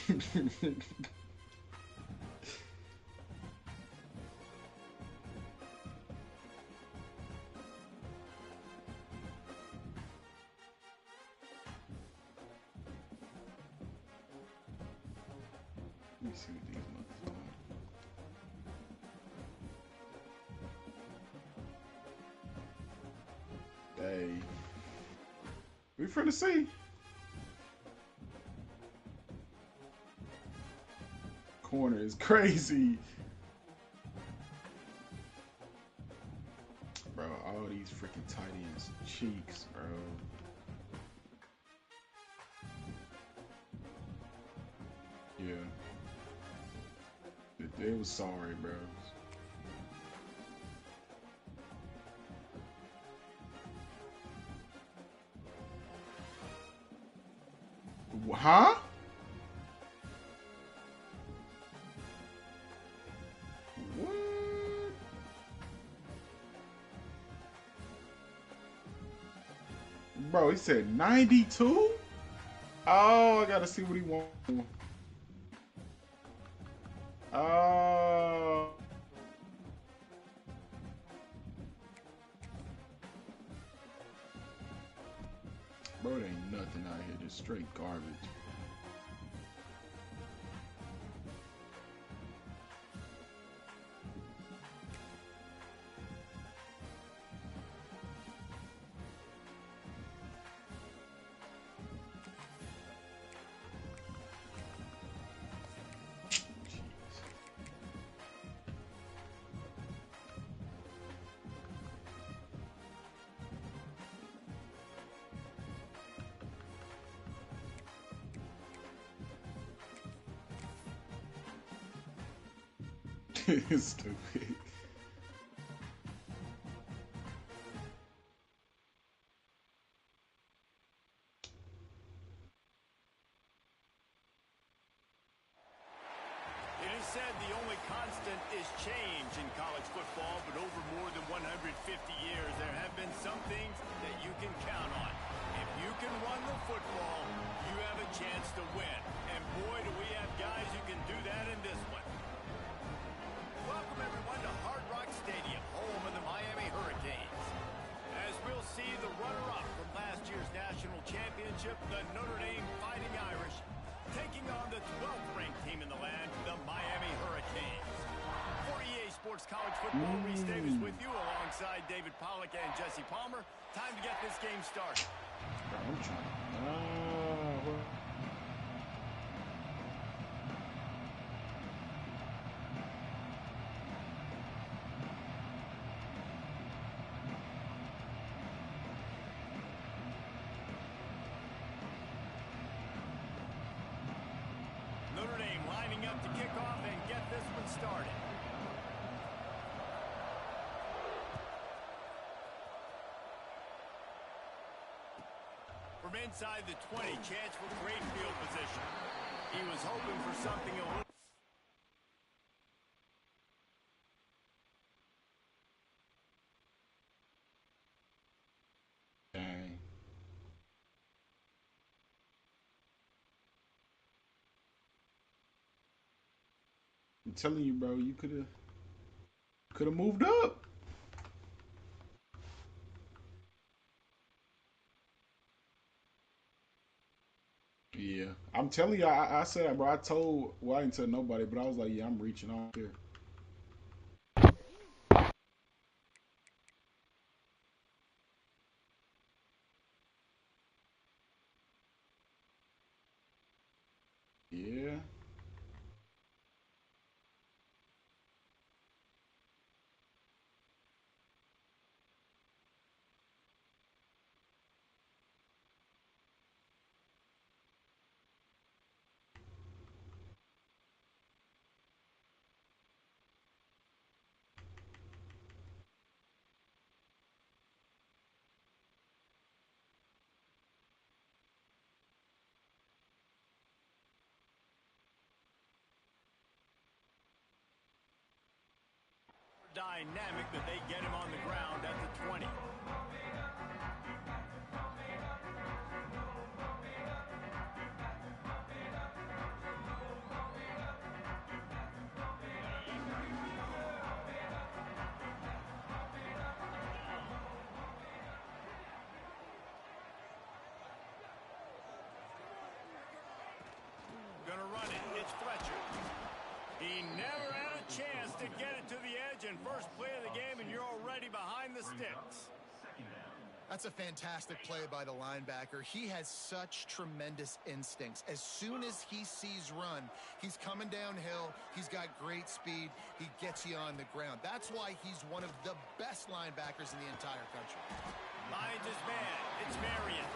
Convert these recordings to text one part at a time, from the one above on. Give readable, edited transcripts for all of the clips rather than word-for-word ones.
Let me see what these ones are. Hey. We finna see. Corner is crazy. Bro, all these freaking tight ends cheeks, bro. Yeah. They was sorry, bro. Huh? What? Bro, he said 92? Oh, I gotta see what he wants. Oh. Bro, it ain't nothing out here, just straight garbage. Stupid. It is said the only constant is change in college football, but over more than 150 years, there have been some things that you can count on. If you can run the football, you have a chance to win. And boy, do we have guys who can do that in this one. Welcome, everyone, to Hard Rock Stadium, home of the Miami Hurricanes. As we'll see, the runner-up from last year's national championship, the Notre Dame Fighting Irish, taking on the 12th ranked team in the land, the Miami Hurricanes. For EA Sports College Football, Reese Davis with you alongside David Pollack and Jesse Palmer. Time to get this game started. I'm trying. Notre Dame lining up to kick off and get this one started. From inside the 20, chance for great field position. He was hoping for something a little... Dang. I'm telling you, bro, you could have moved up. Yeah, I'm telling you, I said, bro, well, I didn't tell nobody, but I was like, yeah, I'm reaching out here. Yeah. Dynamic that they get him on the ground at the 20. to get it to the edge and first play of the game, and you're already behind the sticks. That's a fantastic play by the linebacker. He has such tremendous instincts. As soon as he sees run, he's coming downhill. He's got great speed. He gets you on the ground. That's why he's one of the best linebackers in the entire country. Lions is man. It's Marion.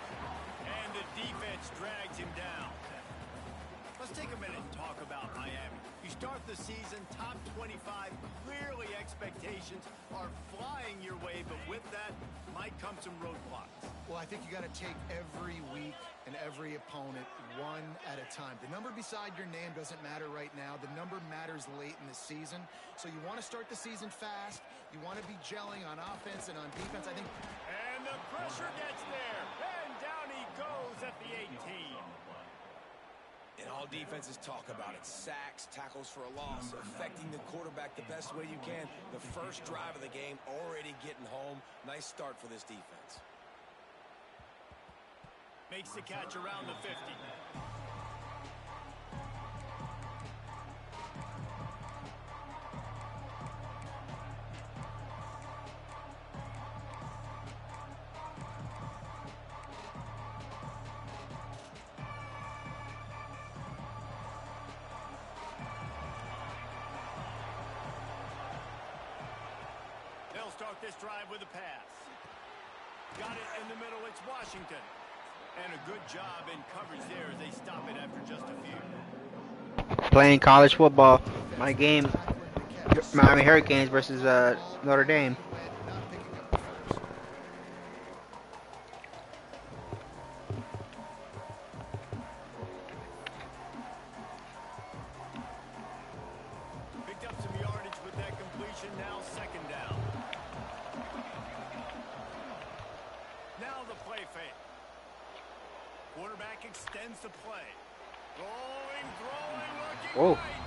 And the defense drags him down. Let's take a minute and talk about Miami. You start the season top 25. Clearly expectations are flying your way, but with that might come some roadblocks. Well, I think you got to take every week and every opponent one at a time. The number beside your name doesn't matter right now. The number matters late in the season. So you want to start the season fast. You want to be gelling on offense and on defense. I think. And the pressure gets there. And down he goes at the 18. And all defenses talk about it. Sacks, tackles for a loss, affecting the quarterback the best way you can. The first drive of the game, already getting home. Nice start for this defense. Makes the catch around the 50. They'll start this drive with a pass. Got it in the middle. It's Washington. And a good job in coverage there as they stop it after just a few. Playing college football. My game, Miami Hurricanes versus Notre Dame. Picked up some yardage with that completion. Now second down. Now the play fake. Quarterback extends the play. Rolling, throwing, looking right.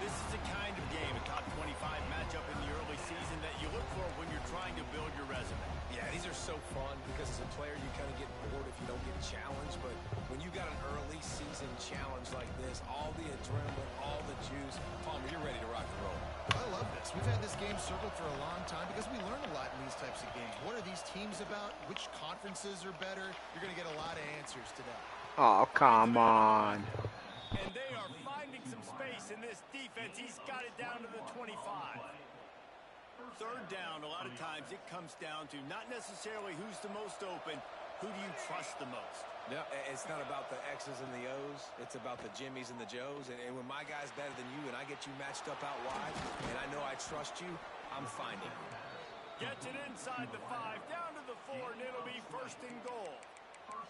This is the kind of game, a top 25 matchup in the early season that you look for when you're trying to build your resume. Yeah, these are so fun because as a player you kind of get bored if you don't get challenged. But when you got an early season challenge like this, all the adrenaline, all the juice, Palmer, you're ready to rock and roll. I love this. We've had this game circled for a long time because we learn a lot in these types of games. What are these teams about? Which conferences are better? You're going to get a lot of answers today. Oh, come on. And they are finding some space in this defense. He's got it down to the 25. Third down, a lot of times it comes down to not necessarily who's the most open, who do you trust the most? No, it's not about the X's and the O's. It's about the Jimmies and the Joes. And when my guy's better than you and I get you matched up out wide and I know I trust you, I'm finding you. Gets it inside the 5, down to the 4, and it'll be first and goal.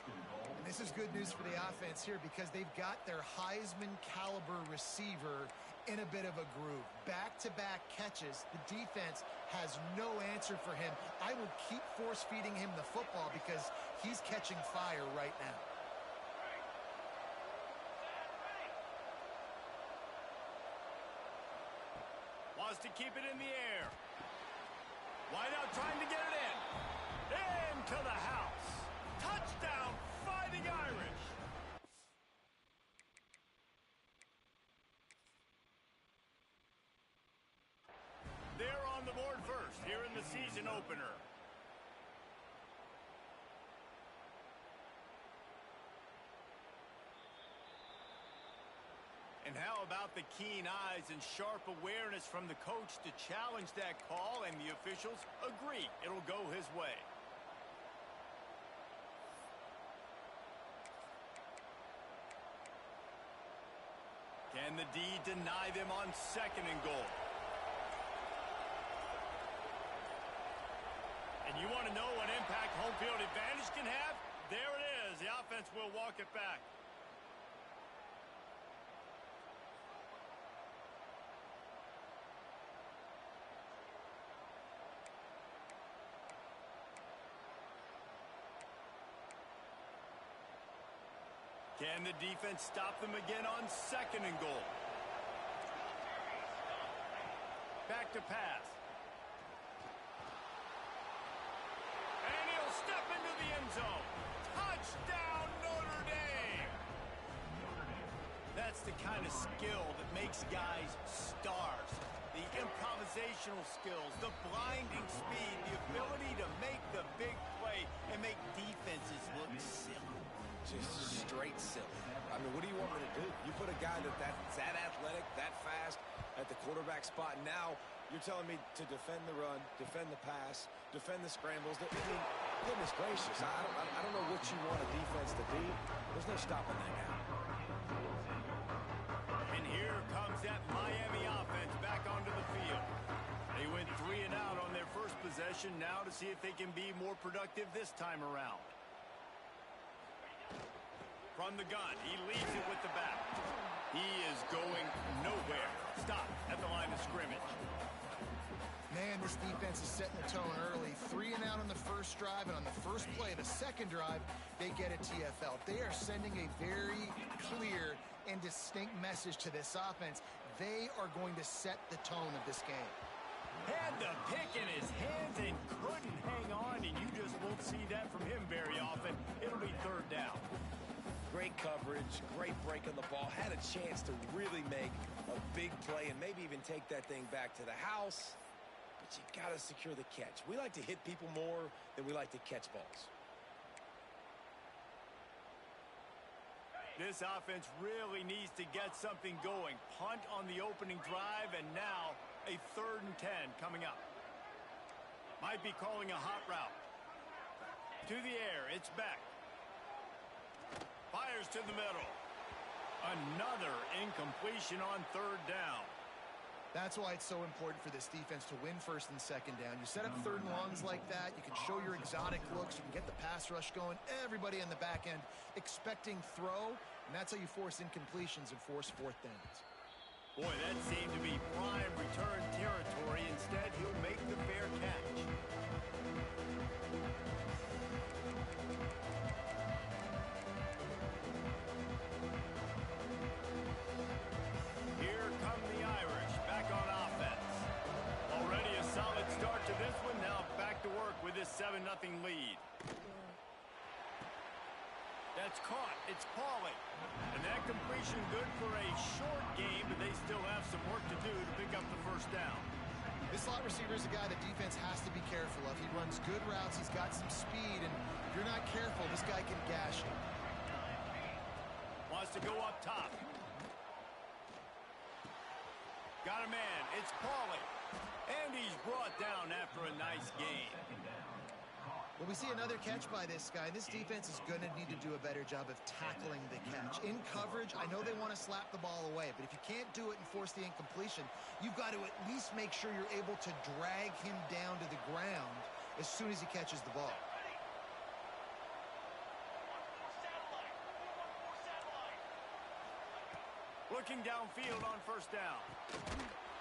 And this is good news for the offense here because they've got their Heisman caliber receiver in a bit of a groove. Back-to-back catches. The defense has no answer for him. I will keep force-feeding him the football because he's catching fire right now. Wants to keep it in the air. Wideout trying to get it in. Into the house. Touchdown, Fighting Irish. They're on the board first here in the season opener. And how about the keen eyes and sharp awareness from the coach to challenge that call, and the officials agree it'll go his way. Can the D deny them on second and goal? And you want to know what impact home field advantage can have? There it is. The offense will walk it back. Can the defense stop them again on second and goal? Back to pass. And he'll step into the end zone. Touchdown, Notre Dame! That's the kind of skill that makes guys stars. The improvisational skills, the blinding speed, the ability to make the big play and make defenses look silly. Just straight silly. I mean, what do you want me to do? You put a guy that's that athletic, that fast at the quarterback spot, and now you're telling me to defend the run, defend the pass, defend the scrambles. I mean, goodness gracious, I don't know what you want a defense to be. There's no stopping that now. And here comes that Miami offense back onto the field. They went 3 and out on their first possession, now to see if they can be more productive this time around. From the gun, he leads it with the back. He is going nowhere. Stop at the line of scrimmage. Man, this defense is setting the tone early. 3 and out on the first drive, and on the first play of the second drive, they get a TFL. They are sending a very clear and distinct message to this offense. They are going to set the tone of this game. Had the pick in his hands and couldn't hang on, and you just won't see that from him very often. It'll be third down. Great coverage, great break on the ball. Had a chance to really make a big play and maybe even take that thing back to the house. But you got to secure the catch. We like to hit people more than we like to catch balls. This offense really needs to get something going. Punt on the opening drive, and now a 3rd and 10 coming up. Might be calling a hot route. To the air, it's back. Fires to the middle. Another incompletion on 3rd down. That's why it's so important for this defense to win 1st and 2nd down. You set up 3rd and longs like that. You can show your exotic looks. You can get the pass rush going. Everybody on the back end expecting throw, and that's how you force incompletions and force 4th downs. Boy, that seemed to be prime return territory. Instead, he'll make the fair catch. Here come the Irish back on offense. Already a solid start to this one. Now back to work with this 7-0 lead. That's caught. It's Pauly. And that completion good for a short game, but they still have some work to do to pick up the 1st down. This slot receiver is a guy the defense has to be careful of. He runs good routes. He's got some speed, and if you're not careful, this guy can gash you. Wants to go up top. Got a man. It's Pauly. And he's brought down after a nice gain. Well, we see another catch by this guy. This defense is going to need to do a better job of tackling the catch. In coverage, I know they want to slap the ball away, but if you can't do it and force the incompletion, you've got to at least make sure you're able to drag him down to the ground as soon as he catches the ball. Looking downfield on 1st down.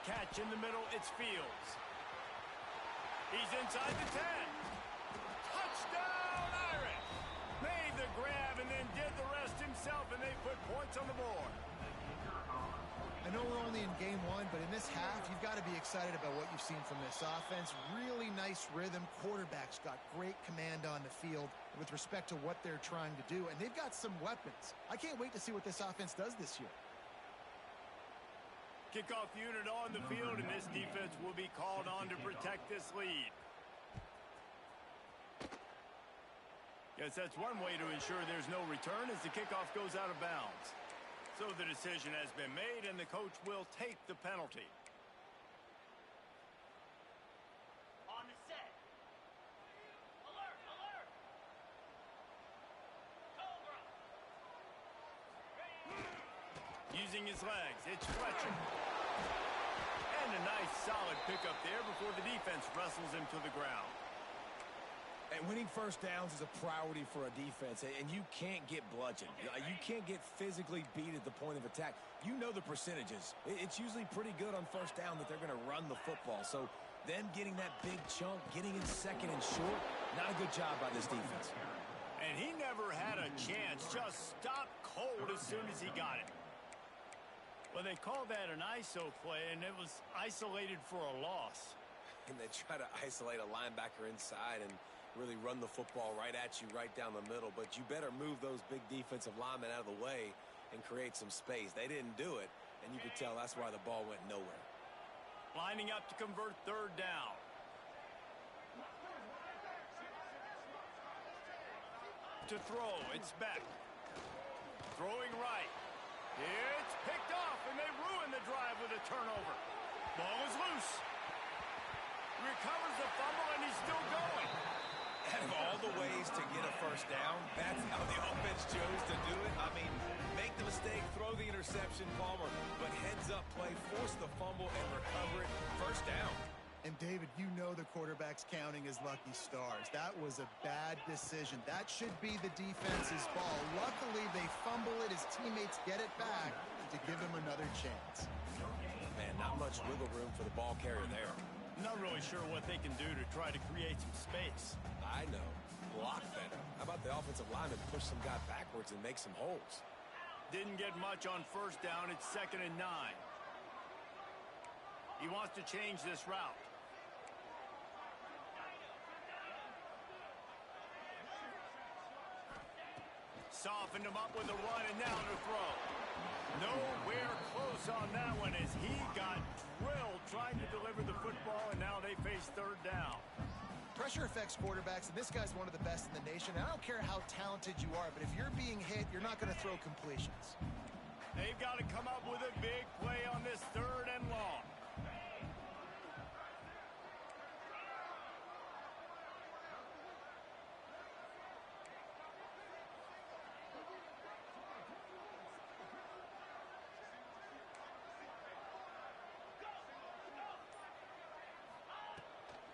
Catch in the middle, it's Fields. He's inside the 10. Touchdown, Irish! Made the grab and then did the rest himself, and they put points on the board. I know we're only in game 1, but in this half, you've got to be excited about what you've seen from this offense. Really nice rhythm. Quarterback's got great command on the field with respect to what they're trying to do, and they've got some weapons. I can't wait to see what this offense does this year. Kickoff unit on the field, and this defense will be called on to protect this lead. Guess that's one way to ensure there's no return as the kickoff goes out of bounds. So the decision has been made, and the coach will take the penalty. On the set. Alert, alert. Cobra. Using his legs, it's Fletcher. And a nice solid pickup there before the defense wrestles him to the ground. And winning 1st downs is a priority for a defense, and you can't get bludgeoned. You can't get physically beat at the point of attack. You know the percentages. It's usually pretty good on 1st down that they're going to run the football. So them getting that big chunk, getting in 2nd and short, not a good job by this defense. And he never had a chance. Just stopped cold as soon as he got it. Well, they called that an ISO play, and it was isolated for a loss. And they try to isolate a linebacker inside and really run the football right at you, right down the middle. But you better move those big defensive linemen out of the way and create some space. They didn't do it, and you could tell that's why the ball went nowhere. Lining up to convert third down. To throw, it's Beck. Throwing right. It's picked off, and they ruin the drive with a turnover. Ball is loose. Recovers the fumble, and he's still going. Out of all the ways to get a first down, that's how the offense chose to do it. I mean, make the mistake, throw the interception, Palmer, but heads-up play, force the fumble, and recover it. First down. And, David, you know the quarterback's counting his lucky stars. That was a bad decision. That should be the defense's ball. Luckily, they fumble it. His teammates get it back to give him another chance. Man, not much wiggle room for the ball carrier there. Not really sure what they can do to try to create some space. I know. Block better. How about the offensive lineman push some guy backwards and make some holes? Didn't get much on first down. It's 2nd and 9. He wants to change this route. Softened him up with a run, and now to throw. Nowhere close on that one as he got drilled trying to deliver the football, and now they face third down. Pressure affects quarterbacks, and this guy's one of the best in the nation. I don't care how talented you are, but if you're being hit, you're not going to throw completions. They've got to come up with a big play on this 3rd and long.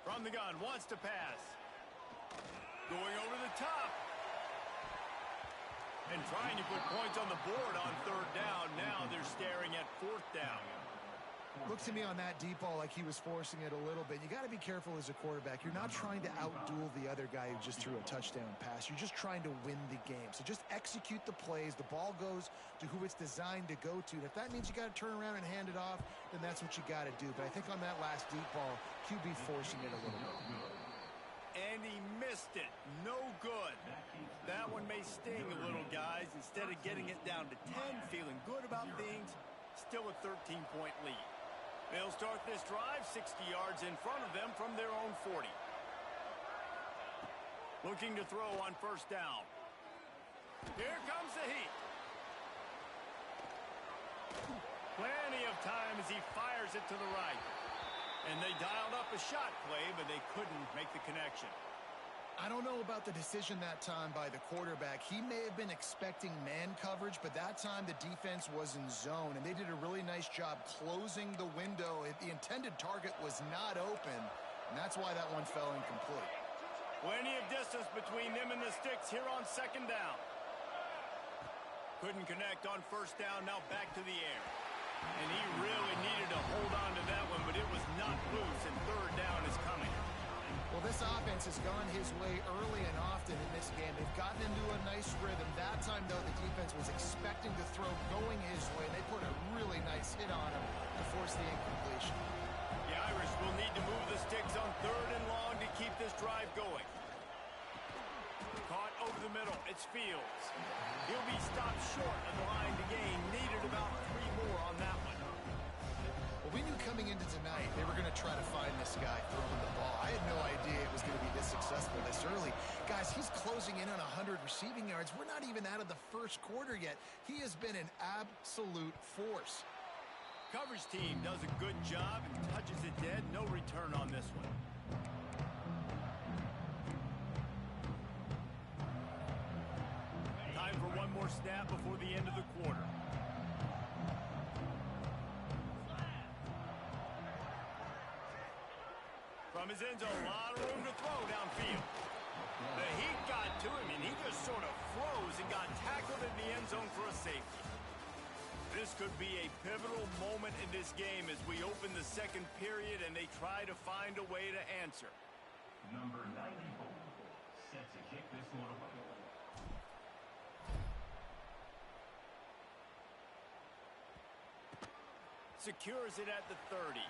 From the gun, wants to pass. Going over the top. And trying to put points on the board on 3rd down. Now they're staring at 4th down. Looks to me on that deep ball like he was forcing it a little bit. You got to be careful as a quarterback. You're not trying to outduel the other guy who just threw a touchdown pass. You're just trying to win the game. So just execute the plays. The ball goes to who it's designed to go to. And if that means you got to turn around and hand it off, then that's what you got to do. But I think on that last deep ball, QB forcing it a little bit. And he missed it. No good. That one may sting a little, guys. Instead of getting it down to 10, feeling good about things, still a 13-point lead. They'll start this drive 60 yards in front of them from their own 40. Looking to throw on 1st down. Here comes the heat. Plenty of time as he fires it to the right. And they dialed up a shot play, but they couldn't make the connection. I don't know about the decision that time by the quarterback. He may have been expecting man coverage, but that time the defense was in zone, and they did a really nice job closing the window. The intended target was not open, and that's why that one fell incomplete. Plenty of distance between them and the sticks here on 2nd down. Couldn't connect on 1st down, now back to the air. And he really needed to hold on to that one, but it was not loose, and 3rd down is coming. Well, this offense has gone his way early and often in this game. They've gotten into a nice rhythm. That time, though, the defense was expecting the throw going his way. They put a really nice hit on him to force the incompletion. The Irish will need to move the sticks on 3rd and long to keep this drive going. Caught over the middle. It's Fields. He'll be stopped short of the line to gain. Needed about 3 more on that one. Well, we knew coming into tonight they were going to try to find this guy throwing the ball. I had no idea it was going to be this successful this early. Guys, he's closing in on 100 receiving yards. We're not even out of the 1st quarter yet. He has been an absolute force. Coverage team does a good job and touches it dead. No return on this one. Time for one more snap before the end of the quarter. From his end zone, a lot of room to throw downfield. The heat got to him, and he just sort of froze and got tackled in the end zone for a safety. This could be a pivotal moment in this game as we open the 2nd period and they try to find a way to answer. Number 94, set to kick this one away. Secures it at the 30.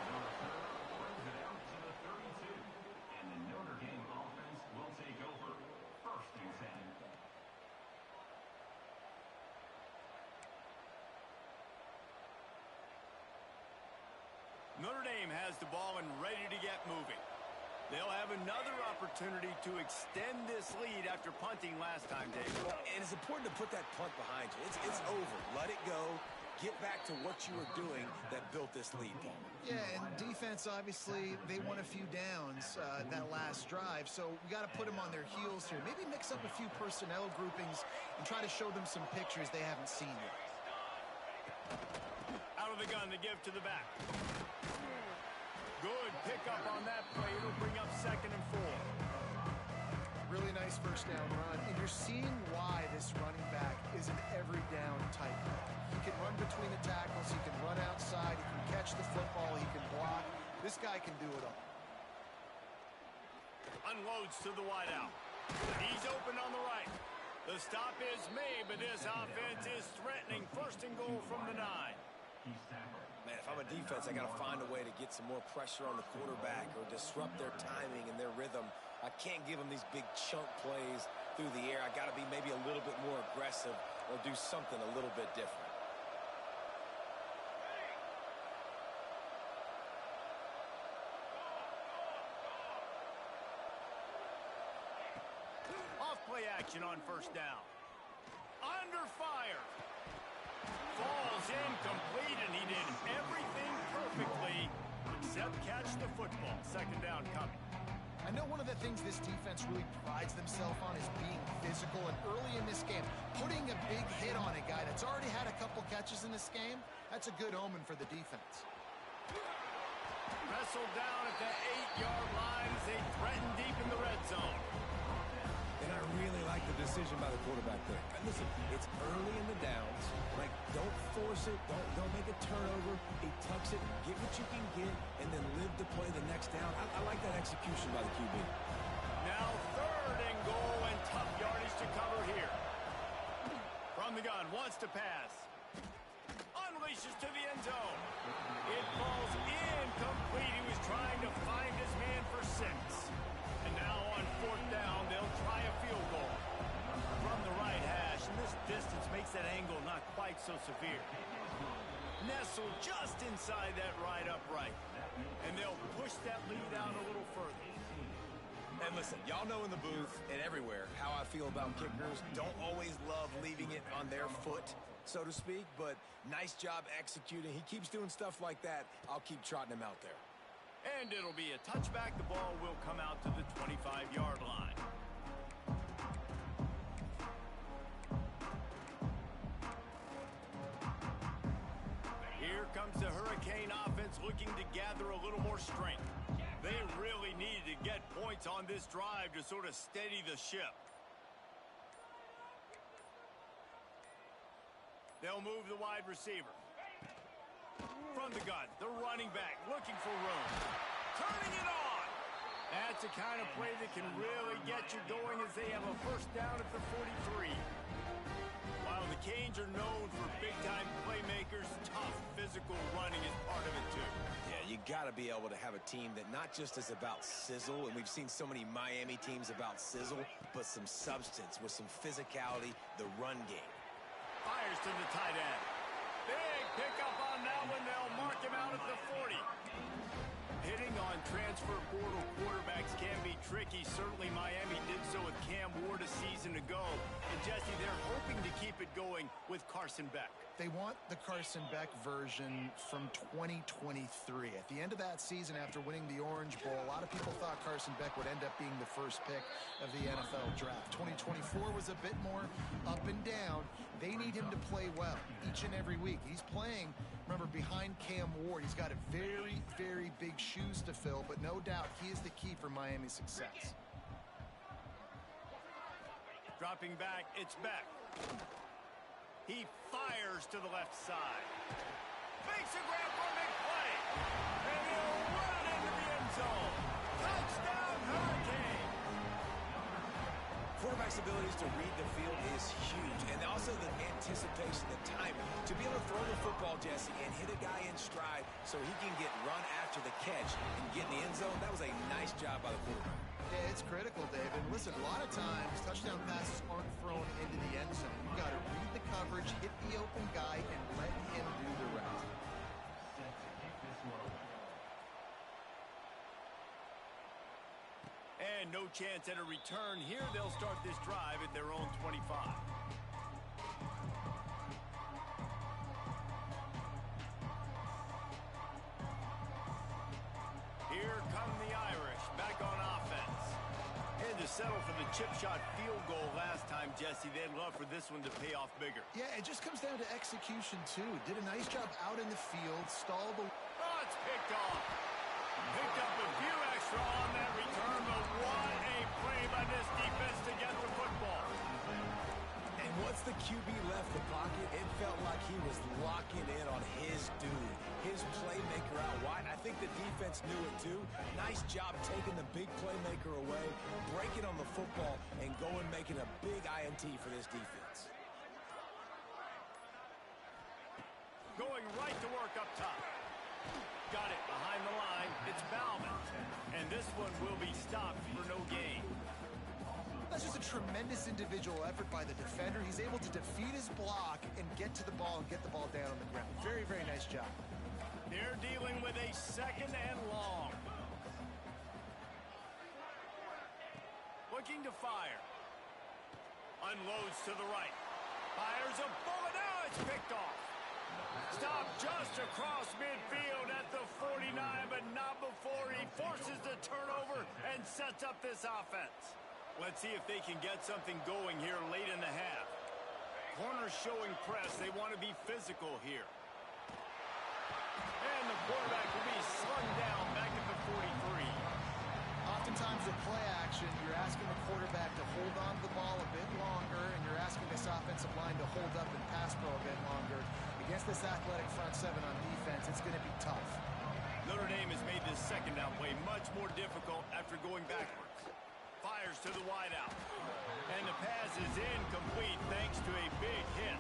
Number 4 brings it out to the 32. And the Notre Dame offense will take over 1st and 10. Dame has the ball and ready to get moving. They'll have another opportunity to extend this lead after punting last time, Dave. And it's important to put that punt behind you. It's over. Let it go. Get back to what you were doing that built this lead, Paul. Yeah, and defense, obviously, they won a few downs that last drive, so we got to put them on their heels here. Maybe mix up a few personnel groupings and try to show them some pictures they haven't seen yet. Out of the gun to give to the back. Good pickup on that play. It'll bring up 2nd and 4. Really nice first down run, and you're seeing why this running back is an every down type guy. He can run between the tackles, he can run outside, he can catch the football, he can block. This guy can do it all. Unloads to the wideout. He's open on the right. The stop is made, but this offense is threatening. 1st and goal from the 9. Man, if I'm a defense, I got to find a way to get some more pressure on the quarterback or disrupt their timing and their rhythm. I can't give them these big chunk plays through the air. I got to be maybe a little bit more aggressive or do something a little bit different. Off play action on 1st down. Under fire. Falls incomplete, and he did everything perfectly except catch the football. 2nd down coming. I know one of the things this defense really prides themselves on is being physical, and early in this game, putting a big hit on a guy that's already had a couple catches in this game, that's a good omen for the defense. Wrestled down at the 8-yard line as they threaten deep in the red zone. And I really like the decision by the quarterback there. And listen, it's early in the downs. Like, don't force it. Don't make a turnover. He tucks it, get what you can get, and then live to play the next down. I like that execution by the QB. Now 3rd and goal, and tough yardage to cover here. From the gun, wants to pass. Unleashes to the end zone. It falls incomplete. He was trying to find his man for 6. And now on 4th down, they'll try a field goal. From the right hash, and this distance makes that angle not quite so severe. Nestled just inside that right upright. And they'll push that lead out a little further. And listen, y'all know in the booth and everywhere how I feel about kickers. Don't always love leaving it on their foot, so to speak, but nice job executing. He keeps doing stuff like that. I'll keep trotting him out there. And it'll be a touchback. The ball will come out to the 25-yard line. Here comes the Hurricane offense looking to gather a little more strength. They really needed to get points on this drive to sort of steady the ship. They'll move the wide receiver. From the gun, the running back looking for room. Turning it on. That's the kind of play that can really get you going as they have a 1st down at the 43. While the Canes are known for big-time playmakers, tough physical running is part of it too. Yeah, you got to be able to have a team that not just is about sizzle, and we've seen so many Miami teams about sizzle, but some substance with some physicality, the run game. Fires to the tight end. Big pickup on that one. They'll mark him out at the 40. Hitting on transfer portal quarterbacks can be tricky. Certainly Miami did so with Cam Ward a season ago. And Jesse, they're hoping to keep it going with Carson Beck. They want the Carson Beck version from 2023. At the end of that season, after winning the Orange Bowl, a lot of people thought Carson Beck would end up being the first pick of the NFL draft. 2024 was a bit more up and down. They need him to play well each and every week. He's playing, remember, behind Cam Ward. He's got a very, very big shoes to fill, but no doubt he is the key for Miami's success. Dropping back, it's Beck. He fires to the left side. Makes a grab for a big play. And he'll run it into the end zone. Touchdown, Hurricane. Quarterback's abilities to read the field is huge. And also the anticipation, the timing. To be able to throw the football, Jesse, and hit a guy in stride so he can get run after the catch and get in the end zone, that was a nice job by the quarterback. Yeah, it's critical, David. Listen, a lot of times touchdown passes aren't thrown into the end zone. You've got to read the coverage, hit the open guy, and let him do the rest. And no chance at a return here. They'll start this drive at their own 25. Here come the Irish back on offense. And to settle for the chip shot field goal last time, Jesse, they'd love for this one to pay off bigger. Yeah, it just comes down to execution, too. Did a nice job out in the field, stalled the... Oh, it's picked off. Picked up a few extra on that return, but what a play by this defense to get the football. And once the QB left the pocket, it felt like he was locking in on his dude, his playmaker out wide. I think the defense knew it too. Nice job taking the big playmaker away, breaking on the football, and going making a big INT for this defense. Going right to work up top. Got it behind the line. It's Bauman. And this one will be stopped for no gain. That's just a tremendous individual effort by the defender. He's able to defeat his block and get to the ball and get the ball down on the ground. Very, very nice job. They're dealing with a second and long. Looking to fire. Unloads to the right. Fires a bullet. Now it's picked off. Stop just across midfield at the 49, but not before he forces the turnover and sets up this offense. Let's see if they can get something going here late in the half. Corners showing press. They want to be physical here. And the quarterback will be slung down back at the 43. Oftentimes with play action, you're asking the quarterback to hold on to the ball a bit longer, and you're asking this offensive line to hold up and pass pro a bit longer. Against this athletic front seven on defense, it's going to be tough. Notre Dame has made this second down play much more difficult after going backwards. Fires to the wideout. And the pass is incomplete thanks to a big hit.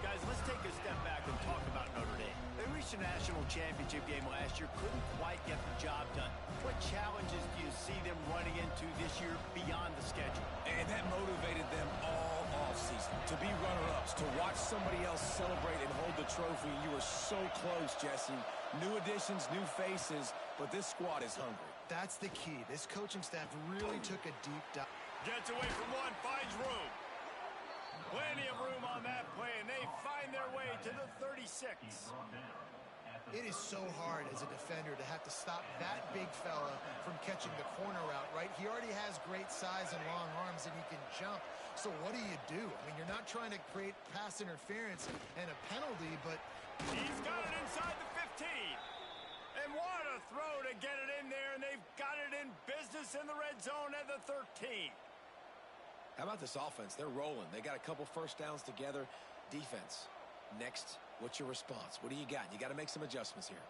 Guys, let's take a step back and talk about Notre Dame. They reached a national championship game last year, couldn't quite get the job done. What challenges do you see them running into this year beyond the schedule? And that motivated them all offseason to be runner-ups, to watch somebody else celebrate and hold the trophy. You were so close, Jesse. New additions, new faces, but this squad is hungry. That's the key. This coaching staff really took a deep dive. Gets away from one, finds room. Plenty of room on that play, and they find their way to the 36. It is so hard as a defender to have to stop that big fella from catching the corner route, right? He already has great size and long arms, and he can jump. So what do? I mean, you're not trying to create pass interference and a penalty, but... He's got it inside the 15. And what a throw to get it in there, and they've got it in business in the red zone at the 13. How about this offense? They're rolling. They got a couple first downs together. Defense. Next, what's your response? What do you got? You got to make some adjustments here.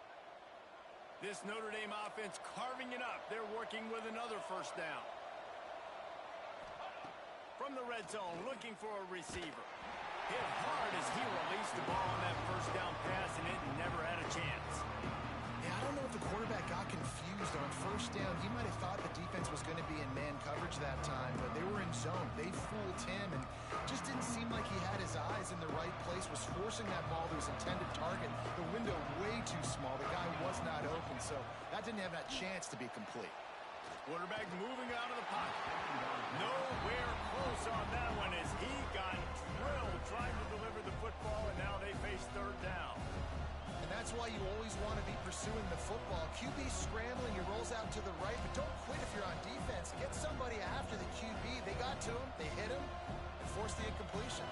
This Notre Dame offense carving it up. They're working with another first down. From the red zone, looking for a receiver. Hit hard as he released the ball on that first down pass, and it never had a chance. Yeah, I don't know if the quarterback got confused on first down. He might have thought the defense was going to be in man coverage that time, but they were in zone. They fooled him, and just didn't seem like he had his eyes in the right place, was forcing that ball to his intended target. The window way too small. The guy was not open, so that didn't have that chance to be complete. Quarterback moving out of the pocket. Nowhere close on that one as he got drilled trying to deliver the football, and now they face third down. And that's why you always want to be pursuing the football. QB scrambling, he rolls out to the right, but don't quit if you're on defense. Get somebody after the QB. They got to him, they hit him, and forced the incompletion.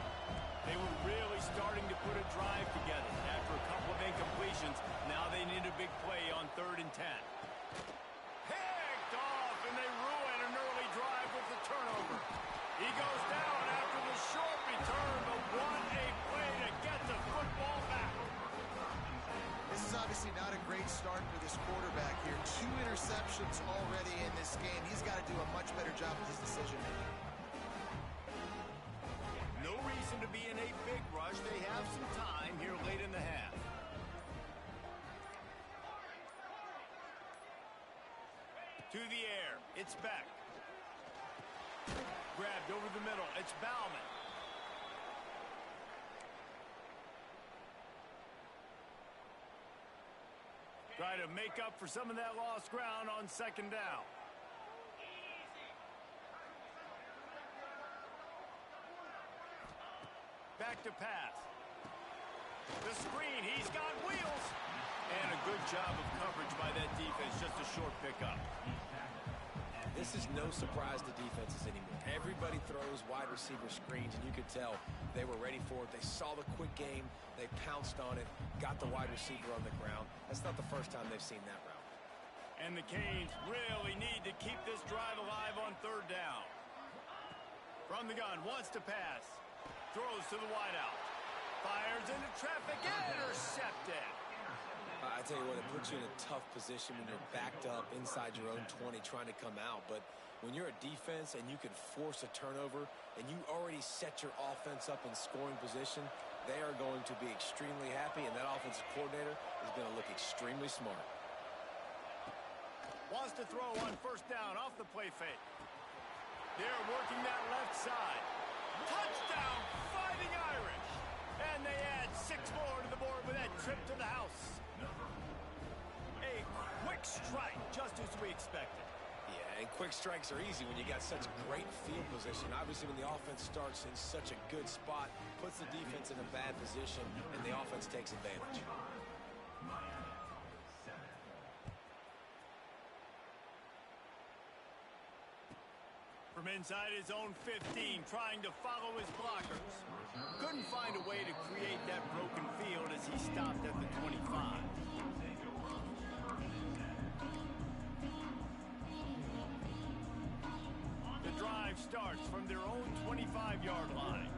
They were really starting to put a drive together. After a couple of incompletions, now they need a big play on 3rd and 10. Picked off, and they ruin an early drive with the turnover. He goes down after the short return, but what a play to get the football back. This is obviously not a great start for this quarterback here. 2 interceptions already in this game. He's got to do a much better job with his decision-making. No reason to be in a big rush. They have some time here late in the half. To the air. It's Beck. Grabbed over the middle. It's Bauman. Try to make up for some of that lost ground on 2nd down. back to pass. The screen, he's got wheels. And a good job of coverage by that defense, just a short pickup. This is no surprise to defenses anymore. Everybody throws wide receiver screens, and you could tell they were ready for it. They saw the quick game. They pounced on it, got the wide receiver on the ground. That's not the first time they've seen that route. And the Canes really need to keep this drive alive on third down. From the gun, wants to pass. Throws to the wideout. Fires into traffic, intercepted. I tell you what, it puts you in a tough position when you're backed up inside your own 20 trying to come out. But when you're a defense and you can force a turnover and you already set your offense up in scoring position, they are going to be extremely happy, and that offensive coordinator is going to look extremely smart. Wants to throw on first down off the play fake. They're working that left side. Touchdown, Fighting Irish. And they add 6 more to the board with that trip to the house. A quick strike, just as we expected. Yeah, and quick strikes are easy when you got such great field position. Obviously, when the offense starts in such a good spot, puts the defense in a bad position, and the offense takes advantage. From inside his own 15, trying to follow his blockers. Couldn't find a way to create that broken field as he stopped at the 25. The drive starts from their own 25-yard line.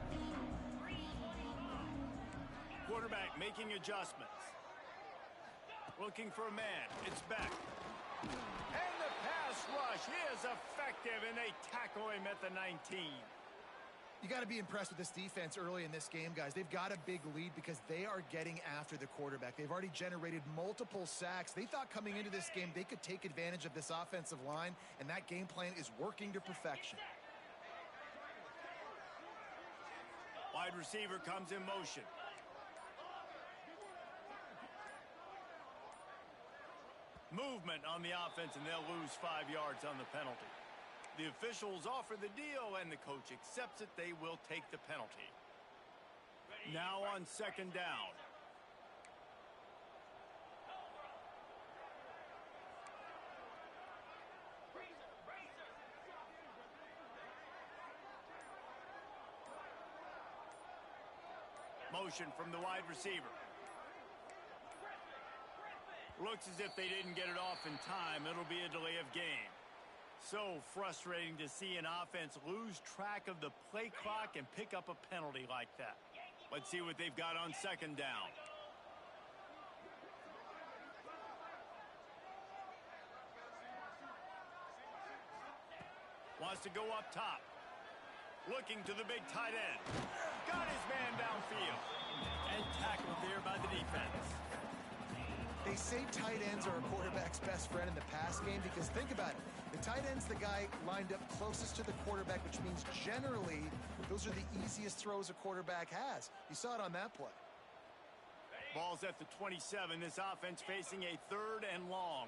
Quarterback making adjustments. Looking for a man. It's Beck. And the pass rush is effective, and they tackle him at the 19. You got to be impressed with this defense early in this game, guys. They've got a big lead because they are getting after the quarterback. They've already generated multiple sacks. They thought coming into this game they could take advantage of this offensive line, and that game plan is working to perfection. Wide receiver comes in motion. Movement on the offense, and they'll lose 5 yards on the penalty. The officials offer the deal, and the coach accepts it. They will take the penalty. Now on second down. Motion from the wide receiver. Looks as if they didn't get it off in time. It'll be a delay of game. So frustrating to see an offense lose track of the play clock and pick up a penalty like that. Let's see what they've got on second down. Wants to go up top. Looking to the big tight end. Got his man downfield. And tackled there by the defense. They say tight ends are a quarterback's best friend in the pass game because think about it. The tight end's the guy lined up closest to the quarterback, which means generally those are the easiest throws a quarterback has. You saw it on that play. Ball's at the 27. This offense facing a 3rd and long.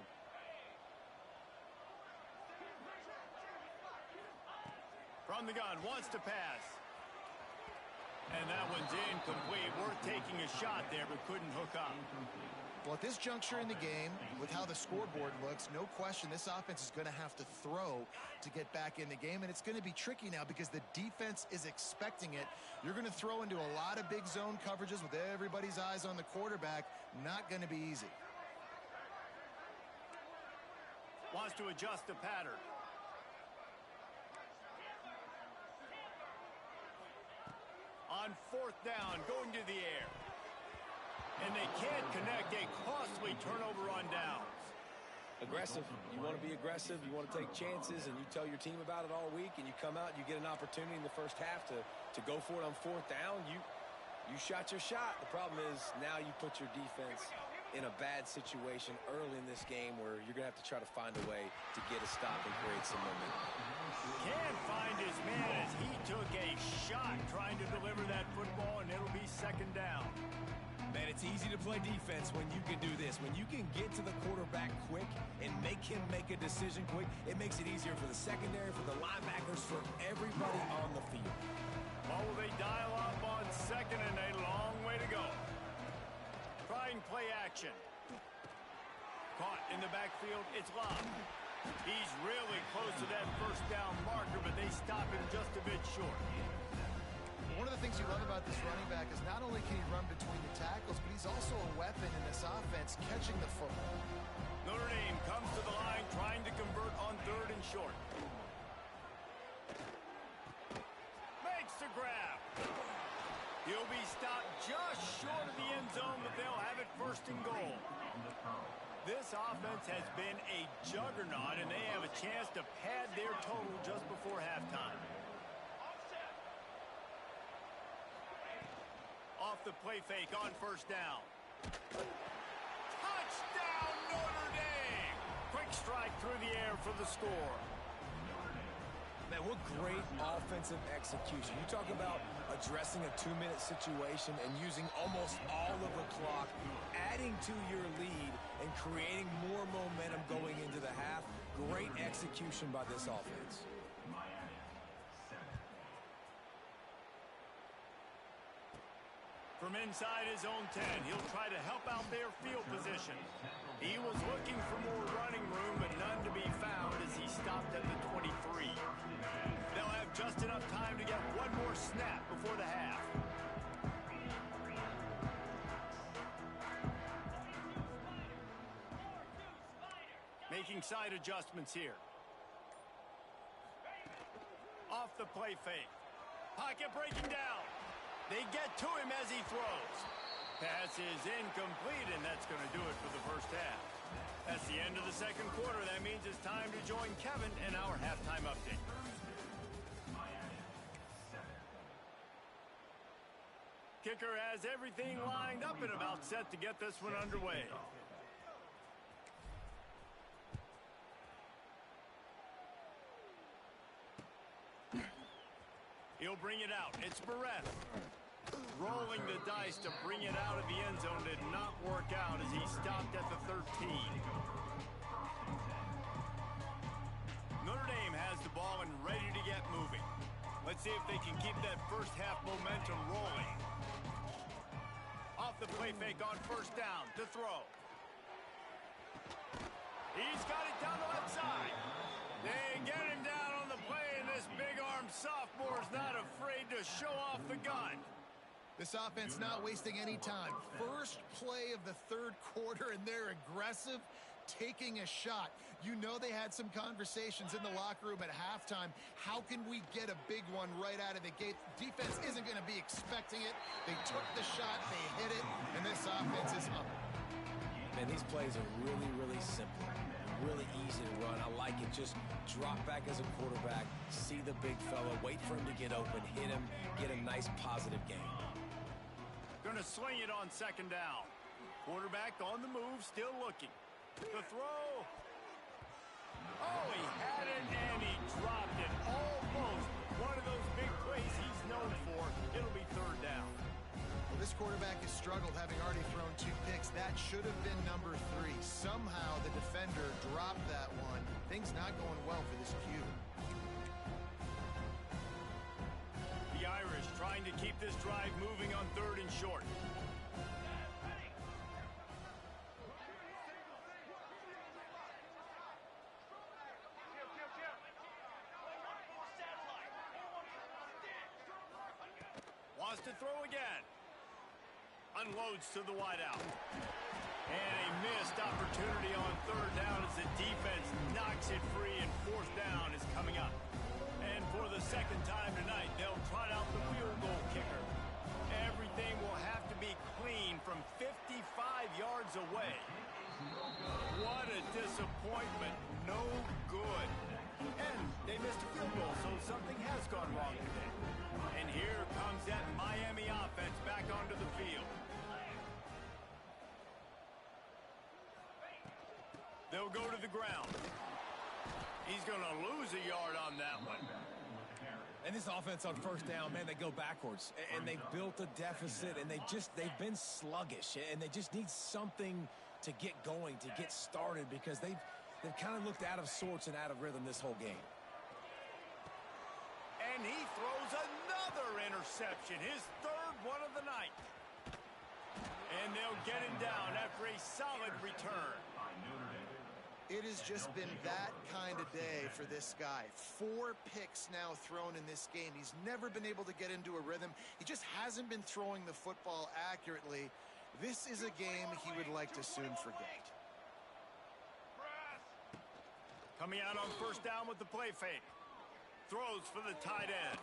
From the gun, wants to pass. And that one's incomplete. Worth taking a shot there, but couldn't hook up. Well, at this juncture in the game, with how the scoreboard looks, no question this offense is going to have to throw to get back in the game, and it's going to be tricky now because the defense is expecting it. You're going to throw into a lot of big zone coverages with everybody's eyes on the quarterback. Not going to be easy. Wants to adjust the pattern. On 4th down, going to the air. And they can't connect. A costly turnover on downs. Aggressive. You want to be aggressive. You want to take chances, and you tell your team about it all week, and you come out and you get an opportunity in the first half to go for it on 4th down. You shot your shot. The problem is now you put your defense in a bad situation early in this game where you're going to have to try to find a way to get a stop and create some momentum. Can't find his man as he took a shot trying to deliver that football, and it'll be 2nd down. Man, it's easy to play defense when you can do this. When you can get to the quarterback quick and make him make a decision quick, it makes it easier for the secondary, for the linebackers, for everybody on the field. Well, will they dial up on 2nd In the backfield, it's Love. He's really close to that first down marker, but they stop him just a bit short. One of the things you love about this running back is not only can he run between the tackles, but he's also a weapon in this offense catching the football. Notre Dame comes to the line trying to convert on 3rd and short. Makes the grab. He'll be stopped just short of the end zone, but they'll have it 1st and goal. This offense has been a juggernaut, and they have a chance to pad their total just before halftime. Off the play fake on 1st down. Touchdown, Notre Dame! Quick strike through the air for the score. Man, what great offensive execution. You talk about addressing a 2-minute situation and using almost all of the clock, adding to your lead and creating more momentum going into the half. Great execution by this offense. From inside his own 10, he'll try to help out their field position. He was looking for more running room, but none to be found as he stopped at the 23. They'll have just enough time to get one more snap before the half. Making side adjustments here. Off the play fake. Pocket breaking down. They get to him as he throws. Pass is incomplete, and that's going to do it for the first half. That's the end of the second quarter. That means it's time to join Kevin in our halftime update. Kicker has everything lined up and about set to get this one underway. He'll bring it out. It's Barrett. Rolling the dice to bring it out of the end zone did not work out as he stopped at the 13. Notre Dame has the ball and ready to get moving. Let's see if they can keep that first half momentum rolling. Off the play fake on 1st down to throw. He's got it down the left side. They get him down on the play, and this big-armed sophomore's not afraid to show off the gun. This offense not wasting any time. First play of the 3rd quarter, and they're aggressive, taking a shot. You know they had some conversations in the locker room at halftime. How can we get a big one right out of the gate? Defense isn't going to be expecting it. They took the shot, they hit it, and this offense is up. Man, these plays are really, really simple. Really easy to run. I like it. Just drop back as a quarterback, see the big fella, wait for him to get open, hit him, get a nice positive game. Going to sling it on 2nd down. Quarterback on the move, still looking. The throw. Oh, he had it and he dropped it. Almost one of those big plays he's known for. It'll be 3rd down. Well, this quarterback has struggled, having already thrown 2 picks. That should have been number 3. Somehow the defender dropped that one. Things not going well for this Q. The Irish trying to keep this drive moving on 3rd and short. Wants to throw again. Unloads to the wideout. And a missed opportunity on 3rd down as the defense knocks it free, and 4th down is coming up. And for the 2nd time tonight, they'll trot out the field goal kicker. Everything will have to be clean from 55 yards away. What a disappointment. No good. And they missed a field goal, so something has gone wrong today. And here comes that Miami offense back onto the field. They'll go to the ground. He's going to lose a yard on that one. And this offense on 1st down, man, they go backwards. And they've built a deficit, and they've been sluggish. And they just need something to get going, to get started, because they've kind of looked out of sorts and out of rhythm this whole game. And he throws another interception, his 3rd one of the night. And they'll get him down after a solid return. It has just been that kind of day for this guy. 4 picks now thrown in this game. He's never been able to get into a rhythm. He just hasn't been throwing the football accurately. This is a game he would like to soon forget. Coming out on first down with the play fake. Throws for the tight end.